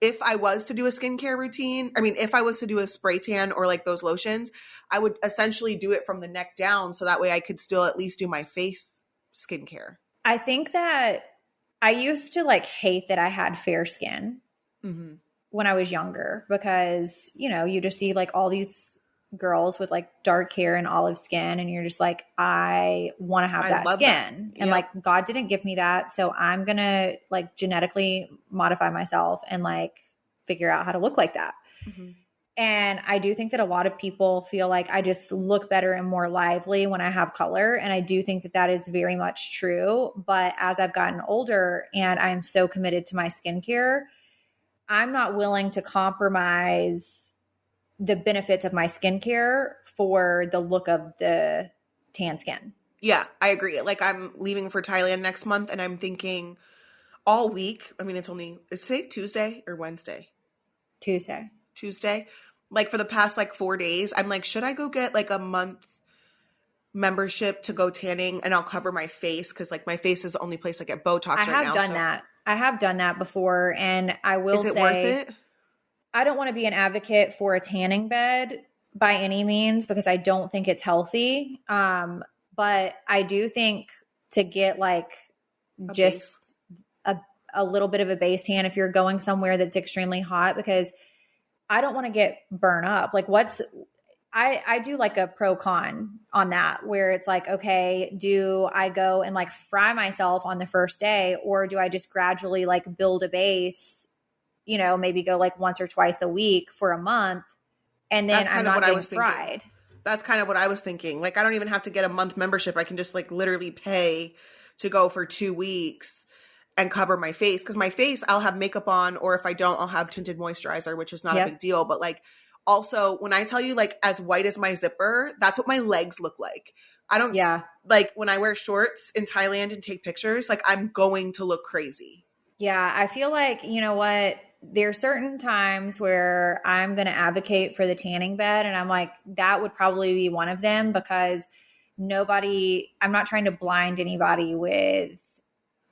if I was to do a skincare routine, if I was to do a spray tan or like those lotions, I would essentially do it from the neck down. So that way I could still at least do my face skincare. I think that I used to like hate that I had fair skin when I was younger, because, you know, you just see like all these girls with like dark hair and olive skin, and you're just like, I want to have that skin. And like, God didn't give me that. So I'm going to like genetically modify myself and like figure out how to look like that. Mm-hmm. And I do think that a lot of people feel like I just look better and more lively when I have color. And I do think that that is very much true. But as I've gotten older and I'm so committed to my skincare, I'm not willing to compromise the benefits of my skincare for the look of the tan skin. Yeah, I agree. Like I'm leaving for Thailand next month, and I'm thinking all week. Is today Tuesday or Wednesday? Tuesday. Like for the past like 4 days, I'm like, should I go get like a month membership to go tanning, and I'll cover my face? Cause like my face is the only place I get Botox right now. I have done that before, and I will say, is it worth it? I don't want to be an advocate for a tanning bed by any means, because I don't think it's healthy. But I do think to get like just a little bit of a base tan if you're going somewhere that's extremely hot, because I don't want to get burnt up. Like I do like a pro con on that, where it's like, okay, do I go and like fry myself on the first day, or do I just gradually like build a base, you know, maybe go like once or twice a week for a month, and then I'm not getting fried. That's kind of what I was thinking. Like, I don't even have to get a month membership. I can just like literally pay to go for 2 weeks and cover my face. Because my face, I'll have makeup on, or if I don't, I'll have tinted moisturizer, which is not a big deal. But like, also, when I tell you like as white as my zipper, that's what my legs look like. I don't like when I wear shorts in Thailand and take pictures, like I'm going to look crazy. Yeah, I feel like, you know what, there are certain times where I'm going to advocate for the tanning bed, and I'm like, that would probably be one of them, because I'm not trying to blind anybody with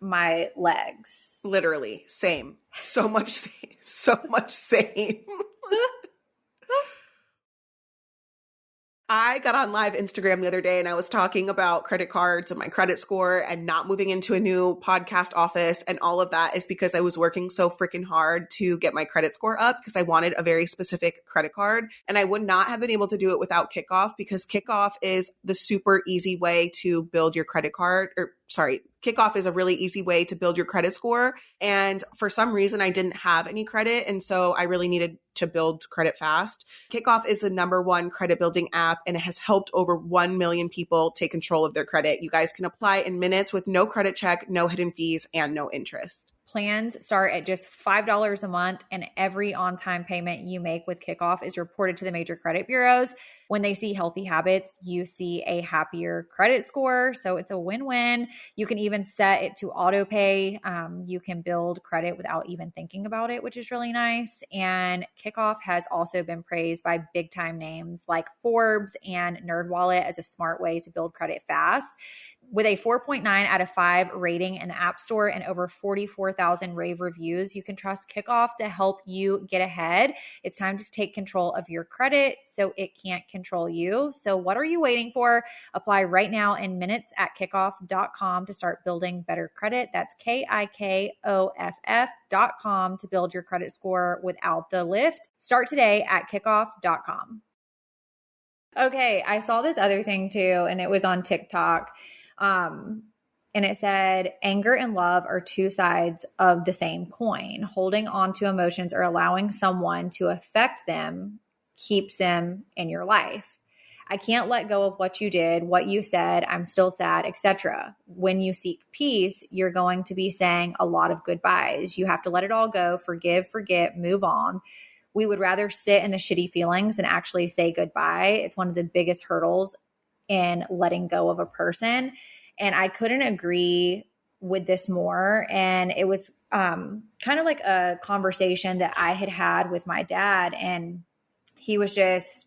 my legs. Literally, same. So much same. So much same. I got on live Instagram the other day and I was talking about credit cards and my credit score and not moving into a new podcast office, and all of that is because I was working so freaking hard to get my credit score up, because I wanted a very specific credit card, and I would not have been able to do it without Kickoff, because Kickoff is the super easy way to build your credit card, Kickoff is a really easy way to build your credit score. And for some reason, I didn't have any credit, and so I really needed to build credit fast. Kickoff is the #1 credit building app, and it has helped over 1 million people take control of their credit. You guys can apply in minutes with no credit check, no hidden fees, and no interest. Plans start at just $5 a month, and every on-time payment you make with Kickoff is reported to the major credit bureaus. When they see healthy habits, you see a happier credit score. So it's a win-win. You can even set it to auto pay. You can build credit without even thinking about it, which is really nice. And Kickoff has also been praised by big time names like Forbes and NerdWallet as a smart way to build credit fast. With a 4.9 out of 5 rating in the App Store and over 44,000 rave reviews, you can trust Kickoff to help you get ahead. It's time to take control of your credit so it can't control you. So what are you waiting for? Apply right now in minutes at kickoff.com to start building better credit. That's KIKOFF.com to build your credit score without the lift. Start today at kickoff.com. Okay, I saw this other thing too, and it was on TikTok. And it said, anger and love are two sides of the same coin. Holding on to emotions or allowing someone to affect them keeps them in your life. I can't let go of what you did, what you said, I'm still sad, etc. When you seek peace, you're going to be saying a lot of goodbyes. You have to let it all go, forgive, forget, move on. We would rather sit in the shitty feelings than actually say goodbye. It's one of the biggest hurdles in letting go of a person. And I couldn't agree with this more. And it was kind of like a conversation that I had with my dad. And he was just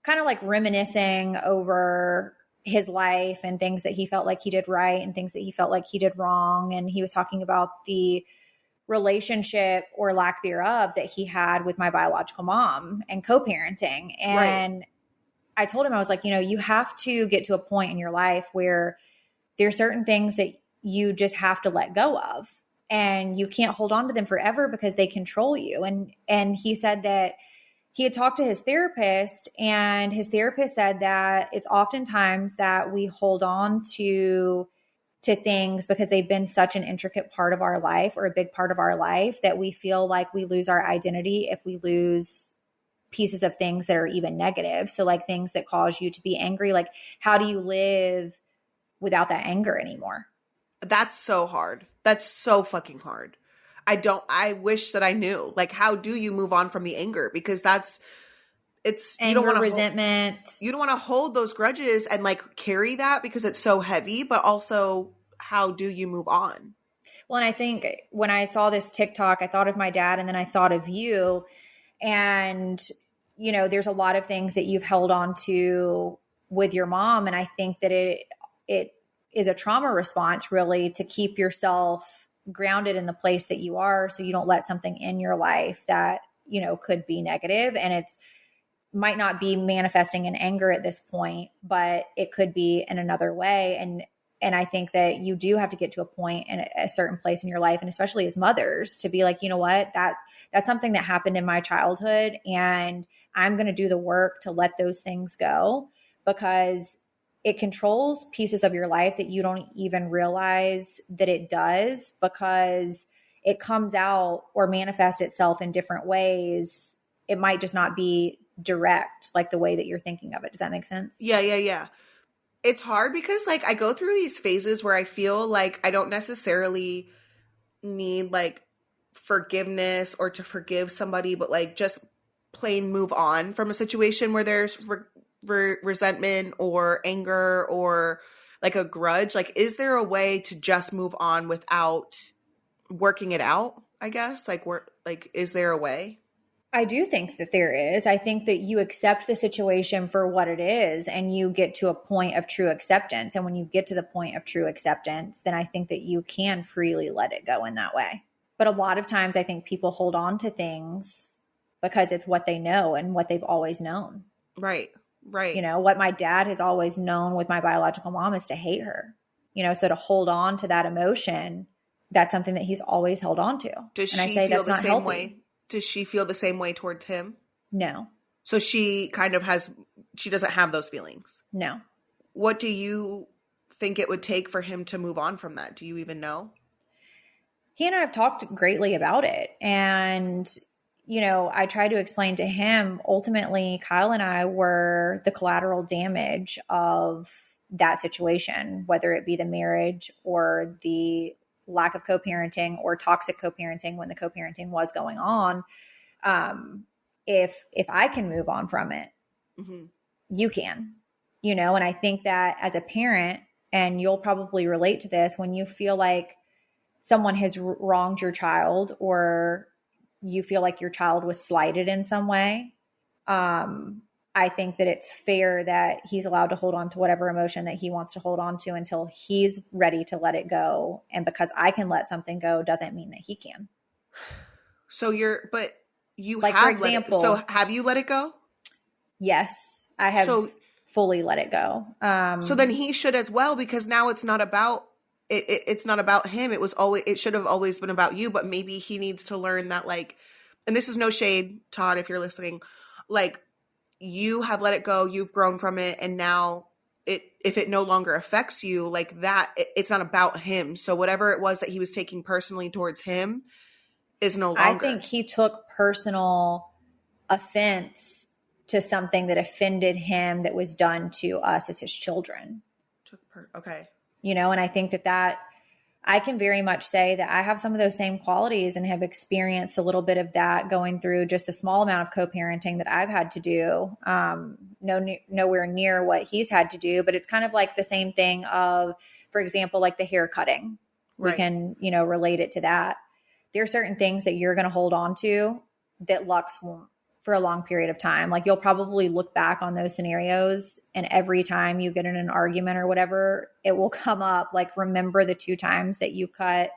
kind of like reminiscing over his life and things that he felt like he did right and things that he felt like he did wrong. And he was talking about the relationship or lack thereof that he had with my biological mom and co-parenting. And I told him, I was like, you know, you have to get to a point in your life where there are certain things that you just have to let go of, and you can't hold on to them forever because they control you. And he said that he had talked to his therapist, and his therapist said that it's oftentimes that we hold on to things because they've been such an intricate part of our life or a big part of our life that we feel like we lose our identity if we lose pieces of things that are even negative. So like things that cause you to be angry, like how do you live without that anger anymore? That's so hard. That's so fucking hard. I wish that I knew. Like, how do you move on from the anger? Because it's anger, you don't want resentment. You don't want to hold those grudges and like carry that because it's so heavy, but also how do you move on? Well, and I think when I saw this TikTok, I thought of my dad and then I thought of you. And, you know, there's a lot of things that you've held on to with your mom. And I think that it is a trauma response really to keep yourself grounded in the place that you are, so you don't let something in your life that, you know, could be negative. And it's might not be manifesting in anger at this point, but it could be in another way. And And I think that you do have to get to a point in a certain place in your life, and especially as mothers, to be like, you know what, that's something that happened in my childhood, and I'm going to do the work to let those things go, because it controls pieces of your life that you don't even realize that it does, because it comes out or manifests itself in different ways. It might just not be direct, like the way that you're thinking of it. Does that make sense? Yeah. It's hard because like I go through these phases where I feel like I don't necessarily need like forgiveness or to forgive somebody, but like just plain move on from a situation where there's resentment or anger or like a grudge. Like, is there a way to just move on without working it out, I guess? Like, is there a way? I do think that there is. I think that you accept the situation for what it is, and you get to a point of true acceptance. And when you get to the point of true acceptance, then I think that you can freely let it go in that way. But a lot of times I think people hold on to things because it's what they know and what they've always known. Right. You know, what my dad has always known with my biological mom is to hate her. You know, so to hold on to that emotion, that's something that he's always held on to. Does and she feel the same way? Does she feel the same way towards him? No. So she doesn't have those feelings? No. What do you think it would take for him to move on from that? Do you even know? He and I have talked greatly about it. And, you know, I tried to explain to him, ultimately, Kyle and I were the collateral damage of that situation, whether it be the marriage or the lack of co-parenting or toxic co-parenting when the co-parenting was going on. If I can move on from it, mm-hmm. you can, you know, and I think that as a parent, and you'll probably relate to this, when you feel like someone has wronged your child or you feel like your child was slighted in some way, I think that it's fair that he's allowed to hold on to whatever emotion that he wants to hold on to until he's ready to let it go. And because I can let something go doesn't mean that he can. So have you let it go? Yes, I have fully let it go. So then he should as well, because now it's not about it's not about him. It should have always been about you, but maybe he needs to learn that, like, and this is no shade, Todd, if you're listening, like, you have let it go, you've grown from it, and now if it no longer affects you like that, it's not about him. So whatever it was that he was taking personally towards him is no longer. I think he took personal offense to something that offended him that was done to us as his children. Okay. You know, and I think that I can very much say that I have some of those same qualities and have experienced a little bit of that going through just the small amount of co-parenting that I've had to do. Nowhere near what he's had to do, but it's kind of like the same thing of, for example, like the hair cutting. Right. We can, you know, relate it to that. There are certain things that you're going to hold on to that Lux won't for a long period of time. Like, you'll probably look back on those scenarios, and every time you get in an argument or whatever, it will come up. Like, remember the 2 times that you cut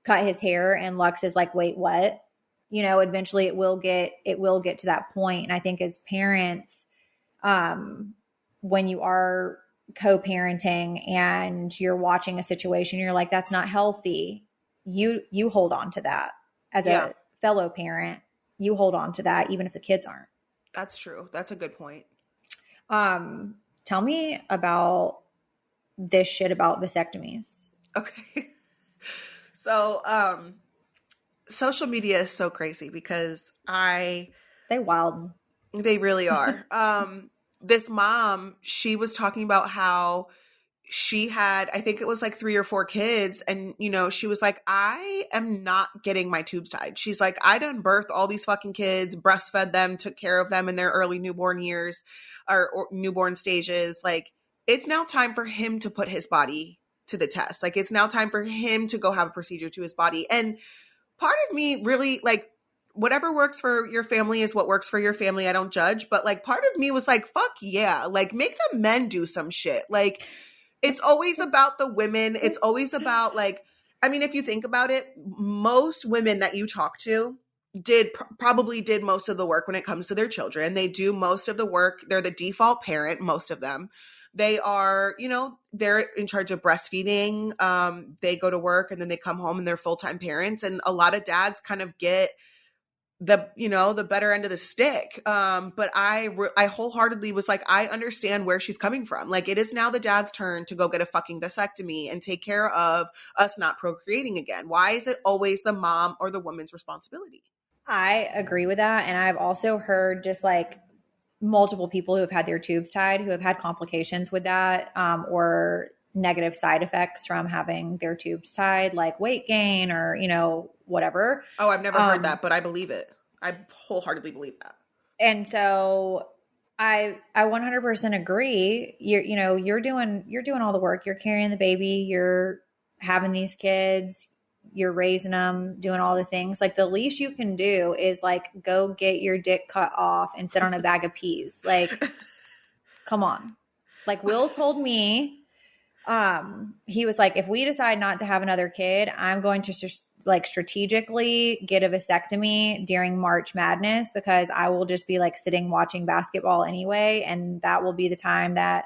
his hair, and Lux is like, wait, what? You know, eventually it will get to that point. And I think as parents, when you are co-parenting and you're watching a situation, you're like, that's not healthy. You hold on to that as a fellow parent. You hold on to that even if the kids aren't. That's true. That's a good point. Tell me about this shit about vasectomies. Okay. So, social media is so crazy because they wild. They really are. This mom, she was talking about how she had, I think it was like 3 or 4 kids. And, you know, she was like, I am not getting my tubes tied. She's like, I done birthed all these fucking kids, breastfed them, took care of them in their early newborn years or newborn stages. Like, it's now time for him to put his body to the test. Like, it's now time for him to go have a procedure to his body. And part of me really, like, whatever works for your family is what works for your family. I don't judge. But, like, part of me was like, fuck yeah. Like, make the men do some shit. Like, it's always about the women. It's always about, like, I mean, if you think about it, most women that you talk to probably did most of the work when it comes to their children. They do most of the work. They're the default parent, most of them. they are, you know, they're in charge of breastfeeding. They go to work and then they come home and they're full-time parents. And a lot of dads kind of get the better end of the stick. But I wholeheartedly was like, I understand where she's coming from. Like, it is now the dad's turn to go get a fucking vasectomy and take care of us not procreating again. Why is it always the mom or the woman's responsibility? I agree with that. And I've also heard just like multiple people who have had their tubes tied, who have had complications with that, or negative side effects from having their tubes tied, like weight gain or, you know, whatever. Oh, I've never heard that, but I believe it. I wholeheartedly believe that. And so I 100% agree. You're doing all the work. You're carrying the baby. You're having these kids. You're raising them, doing all the things. Like, the least you can do is like go get your dick cut off and sit on a bag of peas. Like, come on. Like, Will told me, he was like, if we decide not to have another kid, I'm going to strategically get a vasectomy during March Madness, because I will just be like sitting watching basketball anyway. And that will be the time that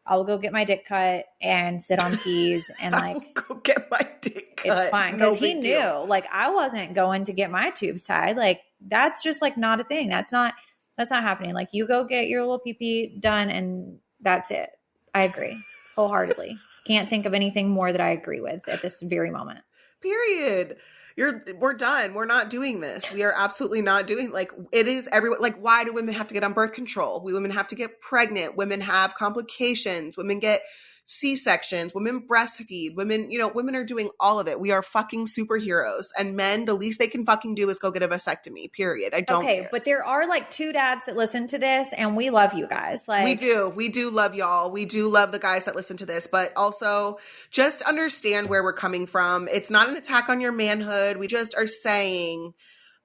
I'll go get my dick cut and sit on peas and like go get my dick cut. It's fine. Because he knew like I wasn't going to get my tubes tied. Like, that's just like not a thing. That's not happening. Like, you go get your little pee-pee done and that's it. I agree wholeheartily. Can't think of anything more that I agree with at this very moment. Period. We're done. We're not doing this. We are absolutely not doing, like, it is everyone. Like, why do women have to get on birth control? Women have to get pregnant. Women have complications. Women get C-sections. Women breastfeed. Women are doing all of it. We are fucking superheroes. And men, the least they can fucking do is go get a vasectomy. Period. I don't care. But there are like 2 dads that listen to this, and we love you guys. Like, we do love y'all. We do love the guys that listen to this, but also just understand where we're coming from. It's not an attack on your manhood. We just are saying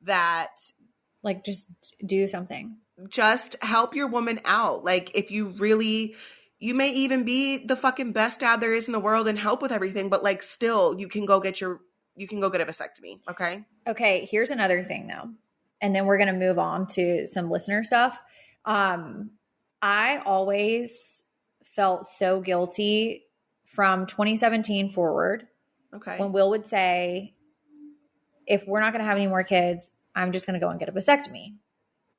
that, like, just do something. Just help your woman out. Like, if you may even be the fucking best dad there is in the world and help with everything, but like, still, you can go get a vasectomy. Okay. Okay. Here's another thing though. And then we're going to move on to some listener stuff. I always felt so guilty from 2017 forward. Okay. When Will would say, if we're not going to have any more kids, I'm just going to go and get a vasectomy.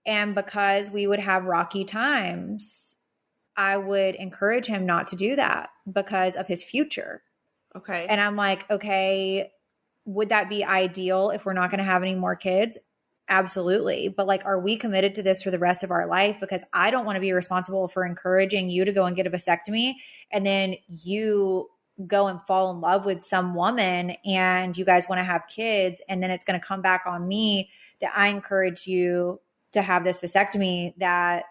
And because we would have rocky times, I would encourage him not to do that because of his future. Okay. And I'm like, okay, would that be ideal if we're not going to have any more kids? Absolutely. But like, are we committed to this for the rest of our life? Because I don't want to be responsible for encouraging you to go and get a vasectomy, and then you go and fall in love with some woman and you guys want to have kids, and then it's going to come back on me that I encourage you to have this vasectomy that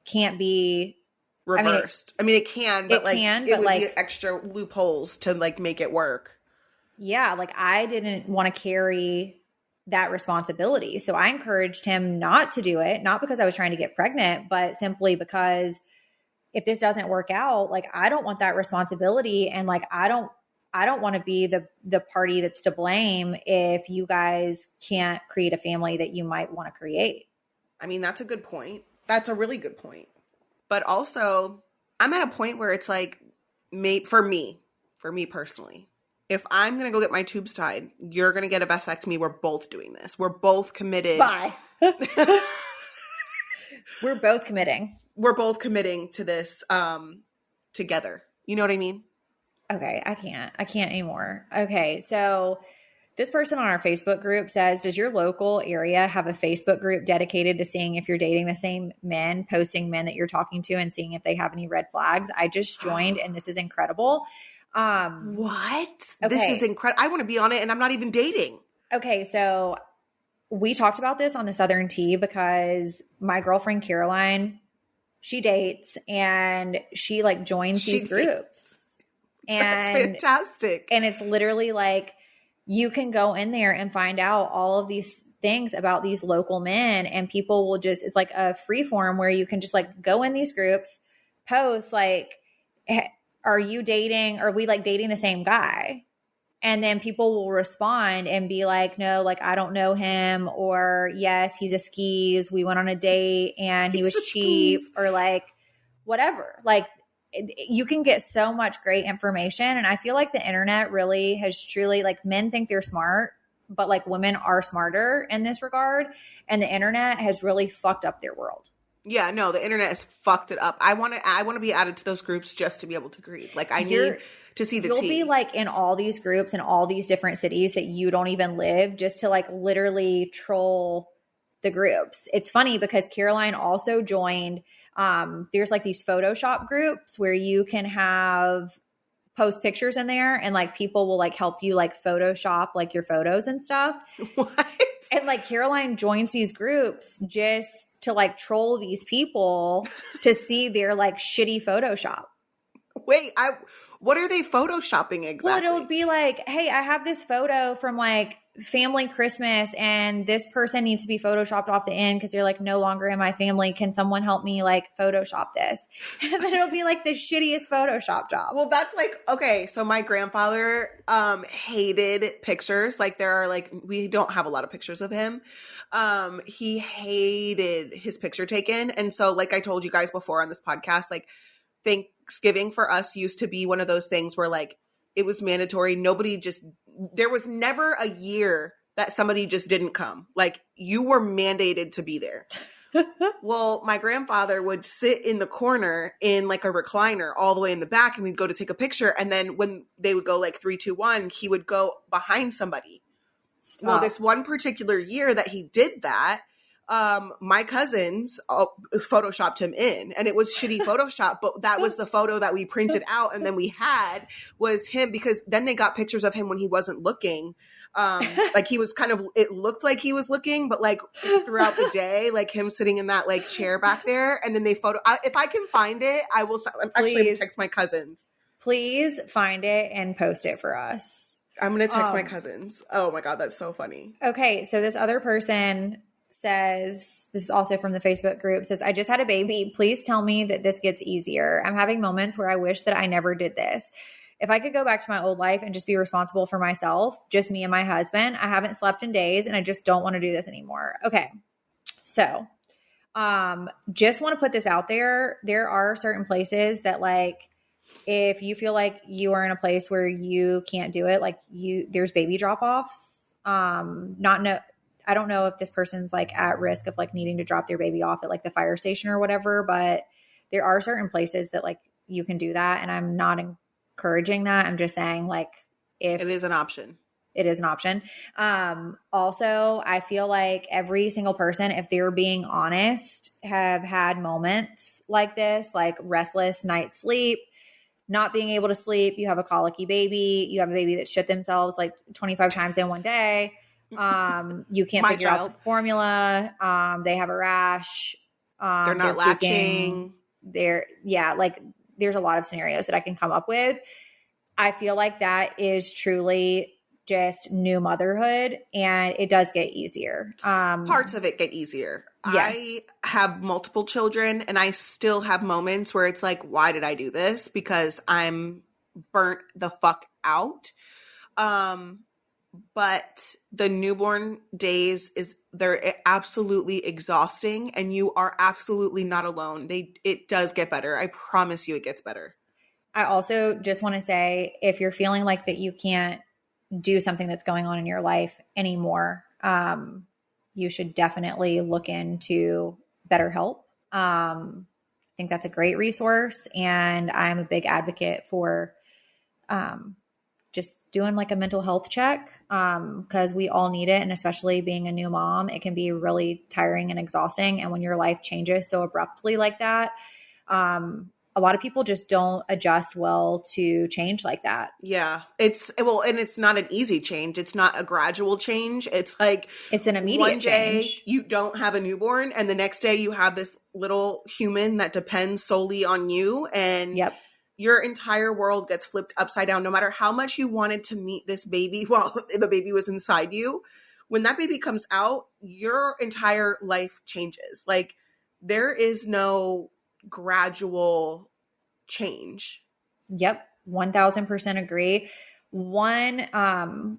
can't be reversed. I mean, it can, but it would be extra loopholes to like make it work. Yeah. Like, I didn't want to carry that responsibility. So I encouraged him not to do it, not because I was trying to get pregnant, but simply because if this doesn't work out, like, I don't want that responsibility. And like, I don't want to be the party that's to blame if you guys can't create a family that you might want to create. I mean, that's a good point. That's a really good point. But also, I'm at a point where it's like, for me personally, if I'm going to go get my tubes tied, you're going to get a vasectomy. We're both doing this. We're both committed. Bye. We're both committing. We're both committing to this together. You know what I mean? Okay. I can't anymore. Okay. So this person on our Facebook group says, does your local area have a Facebook group dedicated to seeing if you're dating the same men, posting men that you're talking to and seeing if they have any red flags? I just joined and this is incredible. What? Okay. This is incredible. I want to be on it and I'm not even dating. Okay. So we talked about this on the Southern Tea because my girlfriend Caroline, she dates and she like joins these groups. And that's fantastic. And it's literally like, you can go in there and find out all of these things about these local men, and people will just, it's like a free form where you can just like go in these groups, post like, are you dating? Are we like dating the same guy? And then people will respond and be like, no, like, I don't know him, or yes, he's a skis. We went on a date and he was cheap, or like whatever. Like, you can get so much great information. And I feel like the internet really has truly, like, men think they're smart, but like women are smarter in this regard. And the internet has really fucked up their world. Yeah, no, the internet has fucked it up. I want to be added to those groups just to be able to grieve. Like, I need to see the tea. You'll be like in all these groups in all these different cities that you don't even live, just to like literally troll the groups. It's funny because Caroline also joined, there's like these Photoshop groups where you can post pictures in there, and like people will like help you like Photoshop like your photos and stuff. What? And like Caroline joins these groups just to like troll these people to see their like shitty Photoshop. Wait, what are they Photoshopping exactly? Well, it'll be like, hey, I have this photo from like family Christmas, and this person needs to be Photoshopped off the end because they're like no longer in my family. Can someone help me like Photoshop this? And then it'll be like the shittiest Photoshop job. Well, that's like, okay, so my grandfather hated pictures. Like, there are like, we don't have a lot of pictures of him. He hated his picture taken. And so, like I told you guys before on this podcast, like, Thanksgiving for us used to be one of those things where like it was mandatory. There was never a year that somebody just didn't come. Like, you were mandated to be there. Well, my grandfather would sit in the corner in like a recliner all the way in the back, and we'd go to take a picture. And then when they would go like 3, 2, 1, he would go behind somebody. Stop. Well, this one particular year that he did that, my cousins Photoshopped him in, and it was shitty Photoshop, but that was the photo that we printed out, and then we had was him, because then they got pictures of him when he wasn't looking. Like, he was it looked like he was looking, but like throughout the day, like him sitting in that like chair back there, and then they if I can find it, I will actually text my cousins. Please find it and post it for us. I'm going to text my cousins. Oh my God, that's so funny. Okay, so this other person says, this is also from the Facebook group, says, I just had a baby. Please tell me that this gets easier. I'm having moments where I wish that I never did this. If I could go back to my old life and just be responsible for myself, just me and my husband, I haven't slept in days and I just don't want to do this anymore. Okay. So, just want to put this out there. There are certain places that like, if you feel like you are in a place where you can't do it, like there's baby drop-offs. I don't know if this person's like at risk of like needing to drop their baby off at like the fire station or whatever, but there are certain places that like you can do that. And I'm not encouraging that. I'm just saying, like, if it is an option, it is an option. Also, I feel like every single person, if they're being honest, have had moments like this, like restless night sleep, not being able to sleep. You have a colicky baby. You have a baby that shit themselves like 25 times in one day. You can't figure out the formula. They have a rash. They're not latching. There's a lot of scenarios that I can come up with. I feel like that is truly just new motherhood, and it does get easier. Parts of it get easier. Yes. I have multiple children, and I still have moments where it's like, why did I do this? Because I'm burnt the fuck out. But the newborn days they're absolutely exhausting, and you are absolutely not alone. It does get better. I promise you it gets better. I also just want to say, if you're feeling like that you can't do something that's going on in your life anymore, you should definitely look into BetterHelp. I think that's a great resource, and I'm a big advocate for just doing like a mental health check, because we all need it. And especially being a new mom, it can be really tiring and exhausting. And when your life changes so abruptly like that, a lot of people just don't adjust well to change like that. Yeah. And it's not an easy change. It's not a gradual change. It's like, it's an immediate one day change. You don't have a newborn, and the next day you have this little human that depends solely on you. And yep. Your entire world gets flipped upside down. No matter how much you wanted to meet this baby while the baby was inside you, when that baby comes out, your entire life changes. Like, there is no gradual change. Yep. 1000% agree. One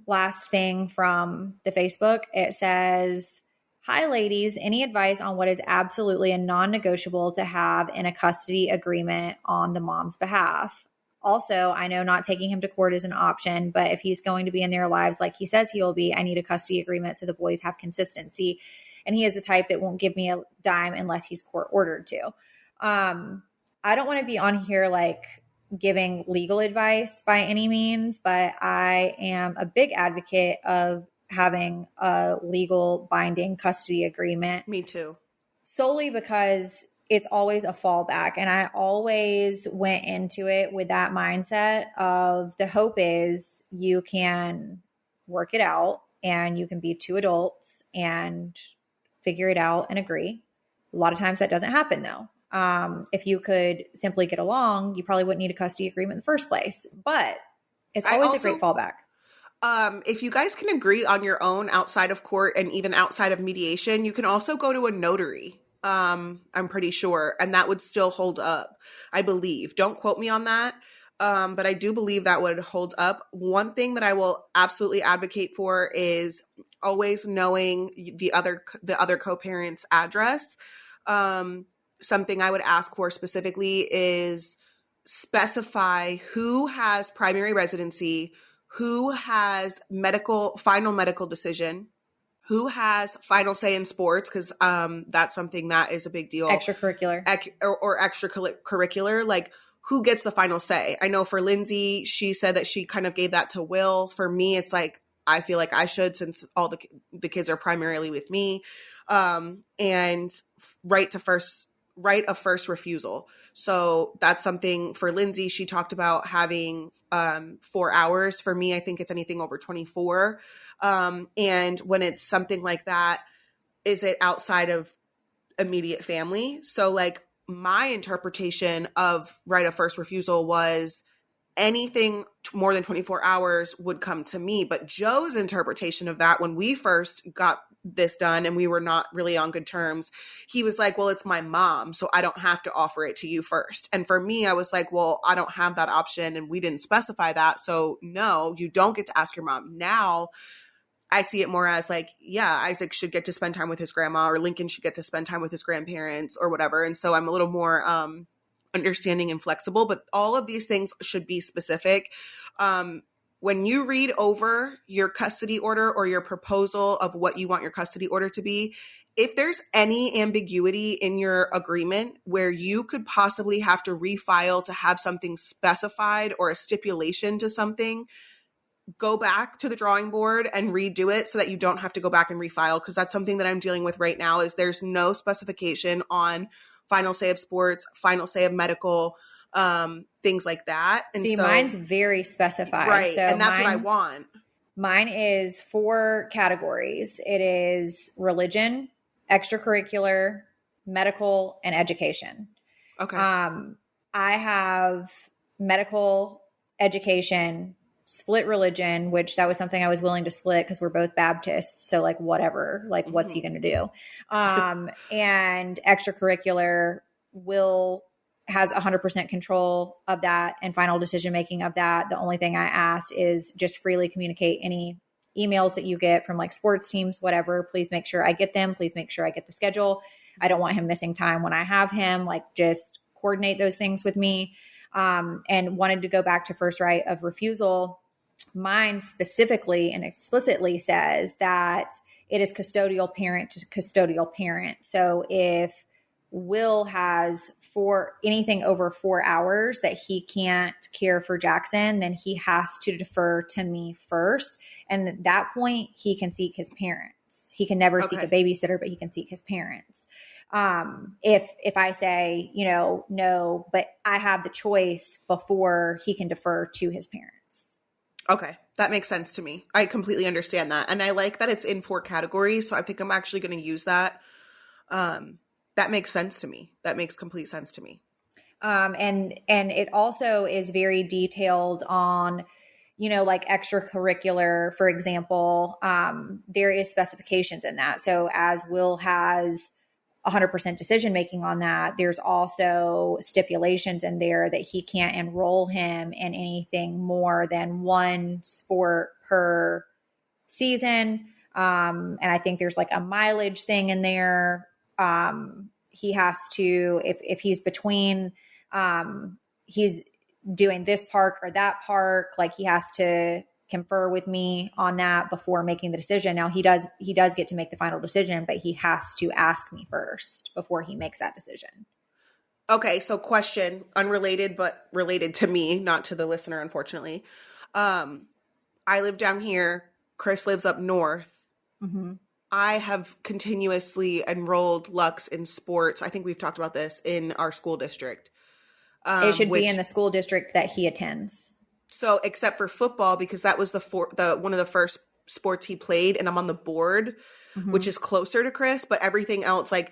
last thing from the Facebook, it says, Hi, ladies. Any advice on what is absolutely a non-negotiable to have in a custody agreement on the mom's behalf? Also, I know not taking him to court is an option, but if he's going to be in their lives like he says he will be, I need a custody agreement so the boys have consistency. And he is the type that won't give me a dime unless he's court ordered to. I don't want to be on here like giving legal advice by any means, but I am a big advocate of having a legal binding custody agreement. Me too. Solely because it's always a fallback. And I always went into it with that mindset of the hope is you can work it out and you can be two adults and figure it out and agree. A lot of times that doesn't happen though. If you could simply get along, you probably wouldn't need a custody agreement in the first place, but it's always a great fallback. If you guys can agree on your own outside of court and even outside of mediation, you can also go to a notary. I'm pretty sure. And that would still hold up, I believe. Don't quote me on that. But I do believe that would hold up. One thing that I will absolutely advocate for is always knowing the other co-parent's address. Something I would ask for specifically is specify who has primary residency, who has final medical decision, who has final say in sports, because that's something that is a big deal. Extracurricular. Or extracurricular, like who gets the final say. I know for Lindsay, she said that she kind of gave that to Will. For me, it's like, I feel like I should, since all the kids are primarily with me. And right of first refusal. So that's something for Lindsay. She talked about having 4 hours. For me, I think it's anything over 24. And when it's something like that, is it outside of immediate family? So like my interpretation of right of first refusal was anything more than 24 hours would come to me. But Joe's interpretation of that, when we first got this done and we were not really on good terms, he was like, well, it's my mom, so I don't have to offer it to you first. And for me, I was like, well, I don't have that option and we didn't specify that. So no, you don't get to ask your mom. Now I see it more as like, yeah, Isaac should get to spend time with his grandma, or Lincoln should get to spend time with his grandparents or whatever. And so I'm a little more understanding and flexible, but all of these things should be specific. When you read over your custody order or your proposal of what you want your custody order to be, if there's any ambiguity in your agreement where you could possibly have to refile to have something specified or a stipulation to something, go back to the drawing board and redo it so that you don't have to go back and refile. Because that's something that I'm dealing with right now, is there's no specification on final say of sports, final say of medical, things like that. And see, so, mine's very specified. Right. So and that's what I want. Mine is 4 categories. It is religion, extracurricular, medical, and education. Okay. I have medical, education, split religion, which that was something I was willing to split because we're both Baptists. So like, whatever, like what's he going to do? And extracurricular, Will has 100% control of that and final decision-making of that. The only thing I ask is just freely communicate any emails that you get from like sports teams, whatever. Please make sure I get them. Please make sure I get the schedule. I don't want him missing time when I have him. Like, just coordinate those things with me. And wanted to go back to first right of refusal. Mine specifically and explicitly says that it is custodial parent to custodial parent. So if Will has anything over 4 hours that he can't care for Jackson, then he has to defer to me first. And at that point, he can seek his parents. He can never seek a babysitter, but he can seek his parents. If I say, no, but I have the choice before he can defer to his parents. Okay. That makes sense to me. I completely understand that. And I like that it's in 4 categories. So I think I'm actually going to use that. That makes sense to me. That makes complete sense to me. And it also is very detailed on, like extracurricular, for example, there is specifications in that. So as Will has 100% decision-making on that, there's also stipulations in there that he can't enroll him in anything more than 1 sport per season. And I think there's like a mileage thing in there. He has to, if he's between, he's doing this park or that park, like he has to confer with me on that before making the decision. Now he does get to make the final decision, but he has to ask me first before he makes that decision. Okay, so question, unrelated but related to me, not to the listener, unfortunately. I live down here. Chris lives up north. Mm-hmm. I have continuously enrolled Lux in sports. I think we've talked about this in our school district. It should be in the school district that he attends. So except for football, because that was one of the first sports he played, and I'm on the board, which is closer to Chris, but everything else, like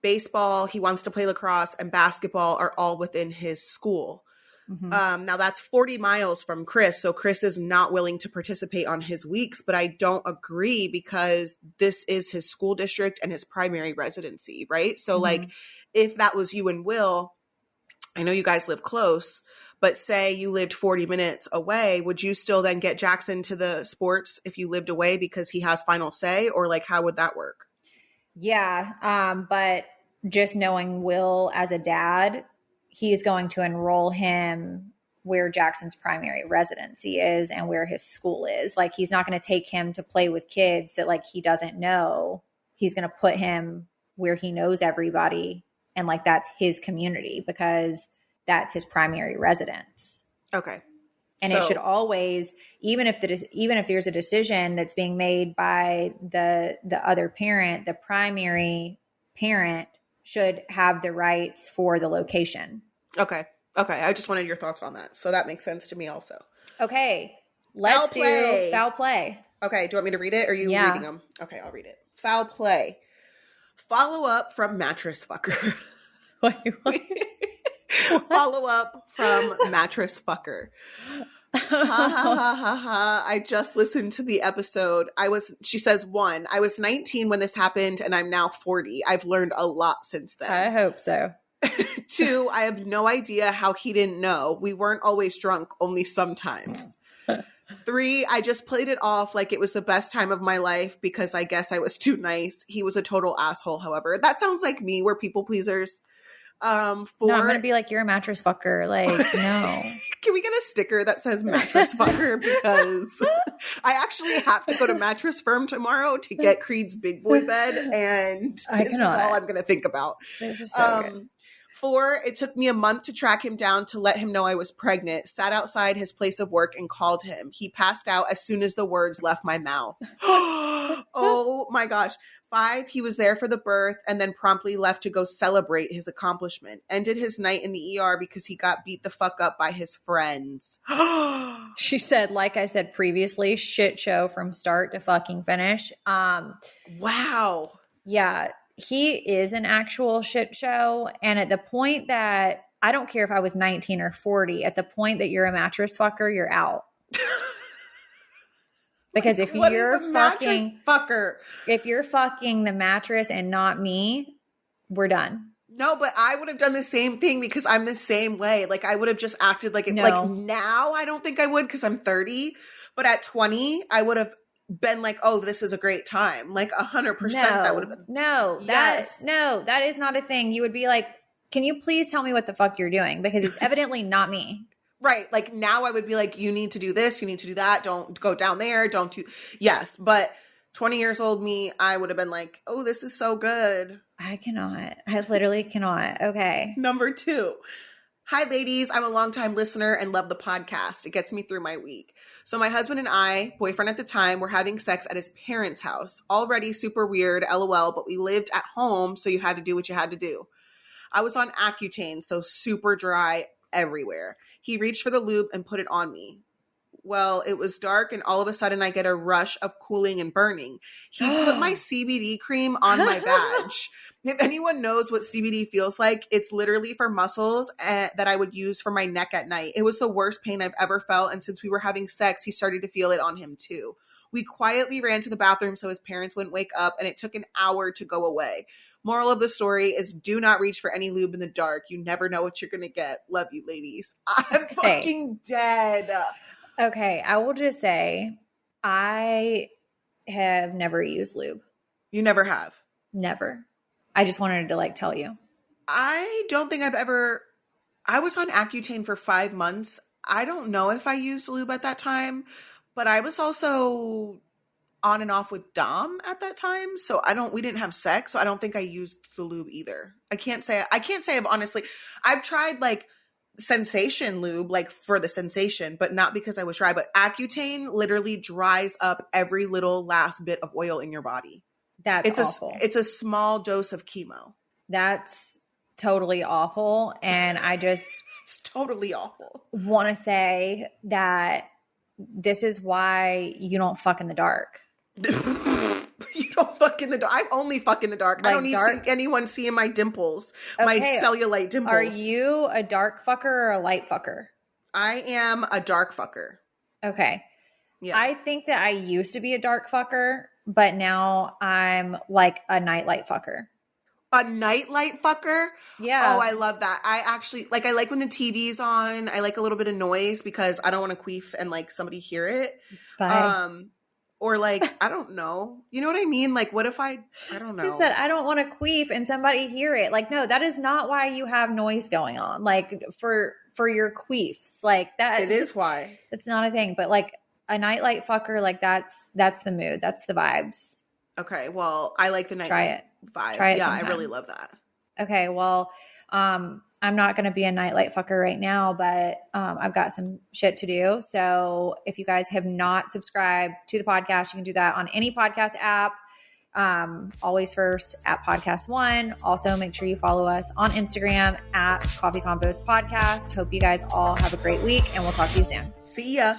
baseball, he wants to play lacrosse, and basketball are all within his school. Now that's 40 miles from Chris. So Chris is not willing to participate on his weeks, but I don't agree because this is his school district and his primary residency, right? So like if that was you and Will, I know you guys live close, but say you lived 40 minutes away, would you still then get Jackson to the sports if you lived away because he has final say, or like how would that work? Yeah. But just knowing Will as a dad, he's going to enroll him where Jackson's primary residency is and where his school is. Like he's not going to take him to play with kids that like he doesn't know. He's going to put him where he knows everybody. And like, that's his community because that's his primary residence. Okay. And it should always, even if there's a decision that's being made by the other parent, the primary parent should have the rights for the location. Okay. I just wanted your thoughts on that. So that makes sense to me also. Okay. Let's do foul play. Okay. Do you want me to read it? Or are you reading them? Okay, I'll read it. Foul play. Follow up from mattress fucker. Follow up from mattress fucker. Ha ha ha ha ha. I just listened to the episode. She says 1, I was 19 when this happened and I'm now 40. I've learned a lot since then. I hope so. 2, I have no idea how he didn't know. We weren't always drunk, only sometimes. 3, I just played it off like it was the best time of my life because I guess I was too nice. He was a total asshole, however. That sounds like me. We're people pleasers. 4, no, I'm going to be like, you're a mattress fucker. Like, no. Can we get a sticker that says mattress fucker? Because I actually have to go to Mattress Firm tomorrow to get Creed's big boy bed. And this is all I'm going to think about. This is so good. 4, it took me a month to track him down to let him know I was pregnant. Sat outside his place of work and called him. He passed out as soon as the words left my mouth. Oh my gosh. 5, he was there for the birth and then promptly left to go celebrate his accomplishment. Ended his night in the ER because he got beat the fuck up by his friends. She said, like I said previously, shit show from start to fucking finish. Wow. Yeah. He is an actual shit show. And at the point that, I don't care if I was 19 or 40, at the point that you're a mattress fucker, you're out. Because if you're fucking the mattress and not me, we're done. No, but I would have done the same thing because I'm the same way. Like I would have just acted like it. No. Like now I don't think I would because I'm 30, but at 20 I would have been like, oh, this is a great time. Like 100% that would have been. That is not a thing. You would be like, can you please tell me what the fuck you're doing? Because it's evidently not me. Right. Like now I would be like, you need to do this. You need to do that. Don't go down there. Don't do. Yes. But 20 years old me, I would have been like, oh, this is so good. I cannot. I literally cannot. Okay. Number 2. Hi, ladies. I'm a longtime listener and love the podcast. It gets me through my week. So my husband and I, boyfriend at the time, were having sex at his parents' house. Already super weird, LOL, but we lived at home, so you had to do what you had to do. I was on Accutane, so super dry everywhere. He reached for the lube and put it on me. Well, it was dark and all of a sudden I get a rush of cooling and burning. He put my CBD cream on my vag. If anyone knows what CBD feels like, it's literally for muscles that I would use for my neck at night. It was the worst pain I've ever felt, and since we were having sex, he started to feel it on him too. We quietly ran to the bathroom so his parents wouldn't wake up, and it took an hour to go away. Moral of the story is do not reach for any lube in the dark. You never know what you're going to get. Love you, ladies. I'm fucking dead. Okay, I will just say I have never used lube. You never have? Never. I just wanted to like tell you. I don't think I've ever. I was on Accutane for 5 months. I don't know if I used lube at that time, but I was also on and off with Dom at that time. So we didn't have sex. So I don't think I used the lube either. I can't say honestly. I've tried like sensation lube, like for the sensation, but not because I was dry. But Accutane literally dries up every little last bit of oil in your body. That's awful. It's a small dose of chemo. That's totally awful. And I just it's totally awful. Want to say that this is why you don't fuck in the dark. You don't fuck in the dark. I only fuck in the dark. Like I don't need anyone seeing my dimples, my cellulite dimples. Are you a dark fucker or a light fucker? I am a dark fucker. Okay. Yeah. I think that I used to be a dark fucker, but now I'm like a nightlight fucker. A nightlight fucker? Yeah. Oh, I love that. I actually I like when the TV's on. I like a little bit of noise because I don't want to queef and like somebody hear it. Bye. Or like, I don't know. You know what I mean? Like, what if I don't know. You said, I don't want to queef and somebody hear it. Like, no, that is not why you have noise going on. Like for your queefs. Like that. It is why. It's not a thing. But like a nightlight fucker, like that's the mood. That's the vibes. Okay. Well, I like the nightlight vibe. Try it yeah, sometime. I really love that. Okay. Well, I'm not going to be a nightlight fucker right now, but I've got some shit to do. So if you guys have not subscribed to the podcast, you can do that on any podcast app. Always first at Podcast One. Also, make sure you follow us on Instagram at Coffee Combos Podcast. Hope you guys all have a great week, and we'll talk to you soon. See ya.